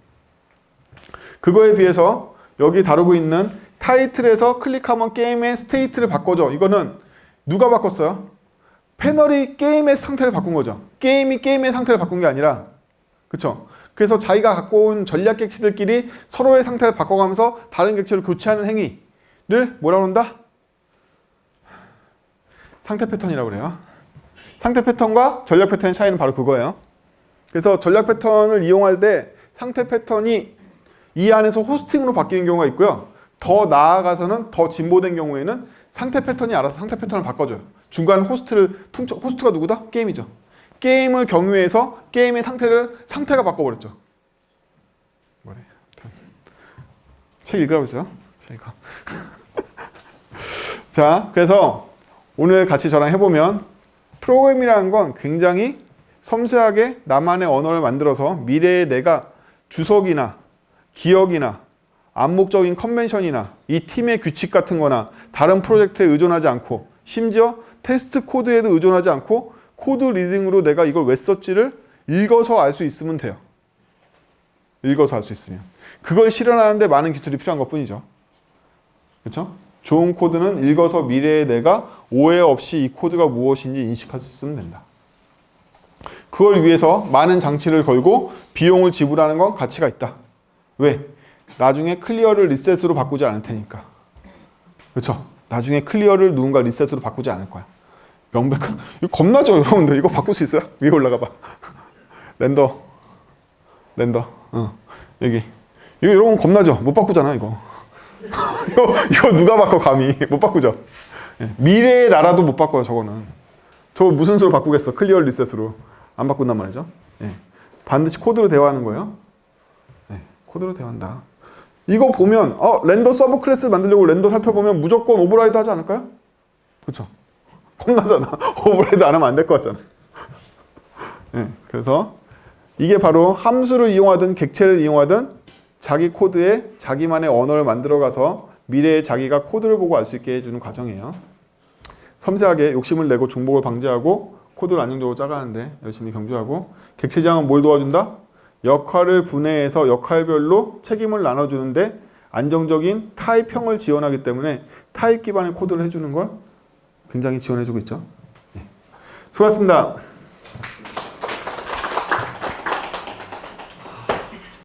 그거에 비해서 여기 다루고 있는 타이틀에서 클릭하면 게임의 스테이트를 바꿔줘. 이거는 누가 바꿨어요? 패널이 게임의 상태를 바꾼 거죠. 게임이 게임의 상태를 바꾼 게 아니라, 그쵸? 그래서 자기가 갖고 온 전략 객체들끼리 서로의 상태를 바꿔가면서 다른 객체를 교체하는 행위를 뭐라고 한다? 상태 패턴이라고 그래요. 상태 패턴과 전략 패턴의 차이는 바로 그거예요. 그래서 전략 패턴을 이용할 때 상태 패턴이 이 안에서 호스팅으로 바뀌는 경우가 있고요. 더 나아가서는 더 진보된 경우에는 상태 패턴이 알아서 상태 패턴을 바꿔줘요. 중간 호스트가 누구다? 게임이죠. 게임을 경유해서 게임의 상태가 바꿔버렸죠. 뭐래? 책 읽으라고 했어요? 책 읽어. 자, 그래서 오늘 같이 저랑 해보면 프로그램이라는 건 굉장히 섬세하게 나만의 언어를 만들어서 미래에 내가 주석이나 기억이나 암묵적인 컨벤션이나 이 팀의 규칙 같은 거나 다른 프로젝트에 의존하지 않고 심지어 테스트 코드에도 의존하지 않고 코드 리딩으로 내가 이걸 왜 썼지를 읽어서 알 수 있으면 돼요. 읽어서 알 수 있으면. 그걸 실현하는데 많은 기술이 필요한 것뿐이죠. 그렇죠? 좋은 코드는 읽어서 미래에 내가 오해 없이 이 코드가 무엇인지 인식할 수 있으면 된다. 그걸 위해서 많은 장치를 걸고 비용을 지불하는 건 가치가 있다. 왜? 나중에 클리어를 리셋으로 바꾸지 않을 테니까. 그렇죠? 나중에 클리어를 누군가 리셋으로 바꾸지 않을 거야. 명백한. 이거 겁나죠, 여러분들. 이거 바꿀 수 있어요? 위에 올라가 봐. 렌더. 여기. 이거 여러분 겁나죠? 못 바꾸잖아, 이거. 이거 누가 바꿔, 감히. 못 바꾸죠? 미래의 나라도 못 바꿔요, 저거는. 저 무슨 수로 바꾸겠어? 클리어 리셋으로. 안 바꾼단 말이죠. 반드시 코드로 대화하는 거예요. 코드로 대화한다. 이거 보면 렌더 서브 클래스를 만들려고 렌더 살펴보면 무조건 오버라이드 하지 않을까요? 그렇죠? 겁나잖아. 오버라이드 안 하면 안 될 것 같잖아. 그래서 이게 바로 함수를 이용하든 객체를 이용하든 자기 코드에 자기만의 언어를 만들어가서 미래에 자기가 코드를 보고 알 수 있게 해주는 과정이에요. 섬세하게 욕심을 내고 중복을 방지하고 코드를 안정적으로 짜가는데 열심히 경주하고 객체 지향은 뭘 도와준다? 역할을 분해해서 역할별로 책임을 나눠주는데 안정적인 타입형을 지원하기 때문에 타입 기반의 코드를 해주는 걸 굉장히 지원해주고 있죠. 수고하셨습니다.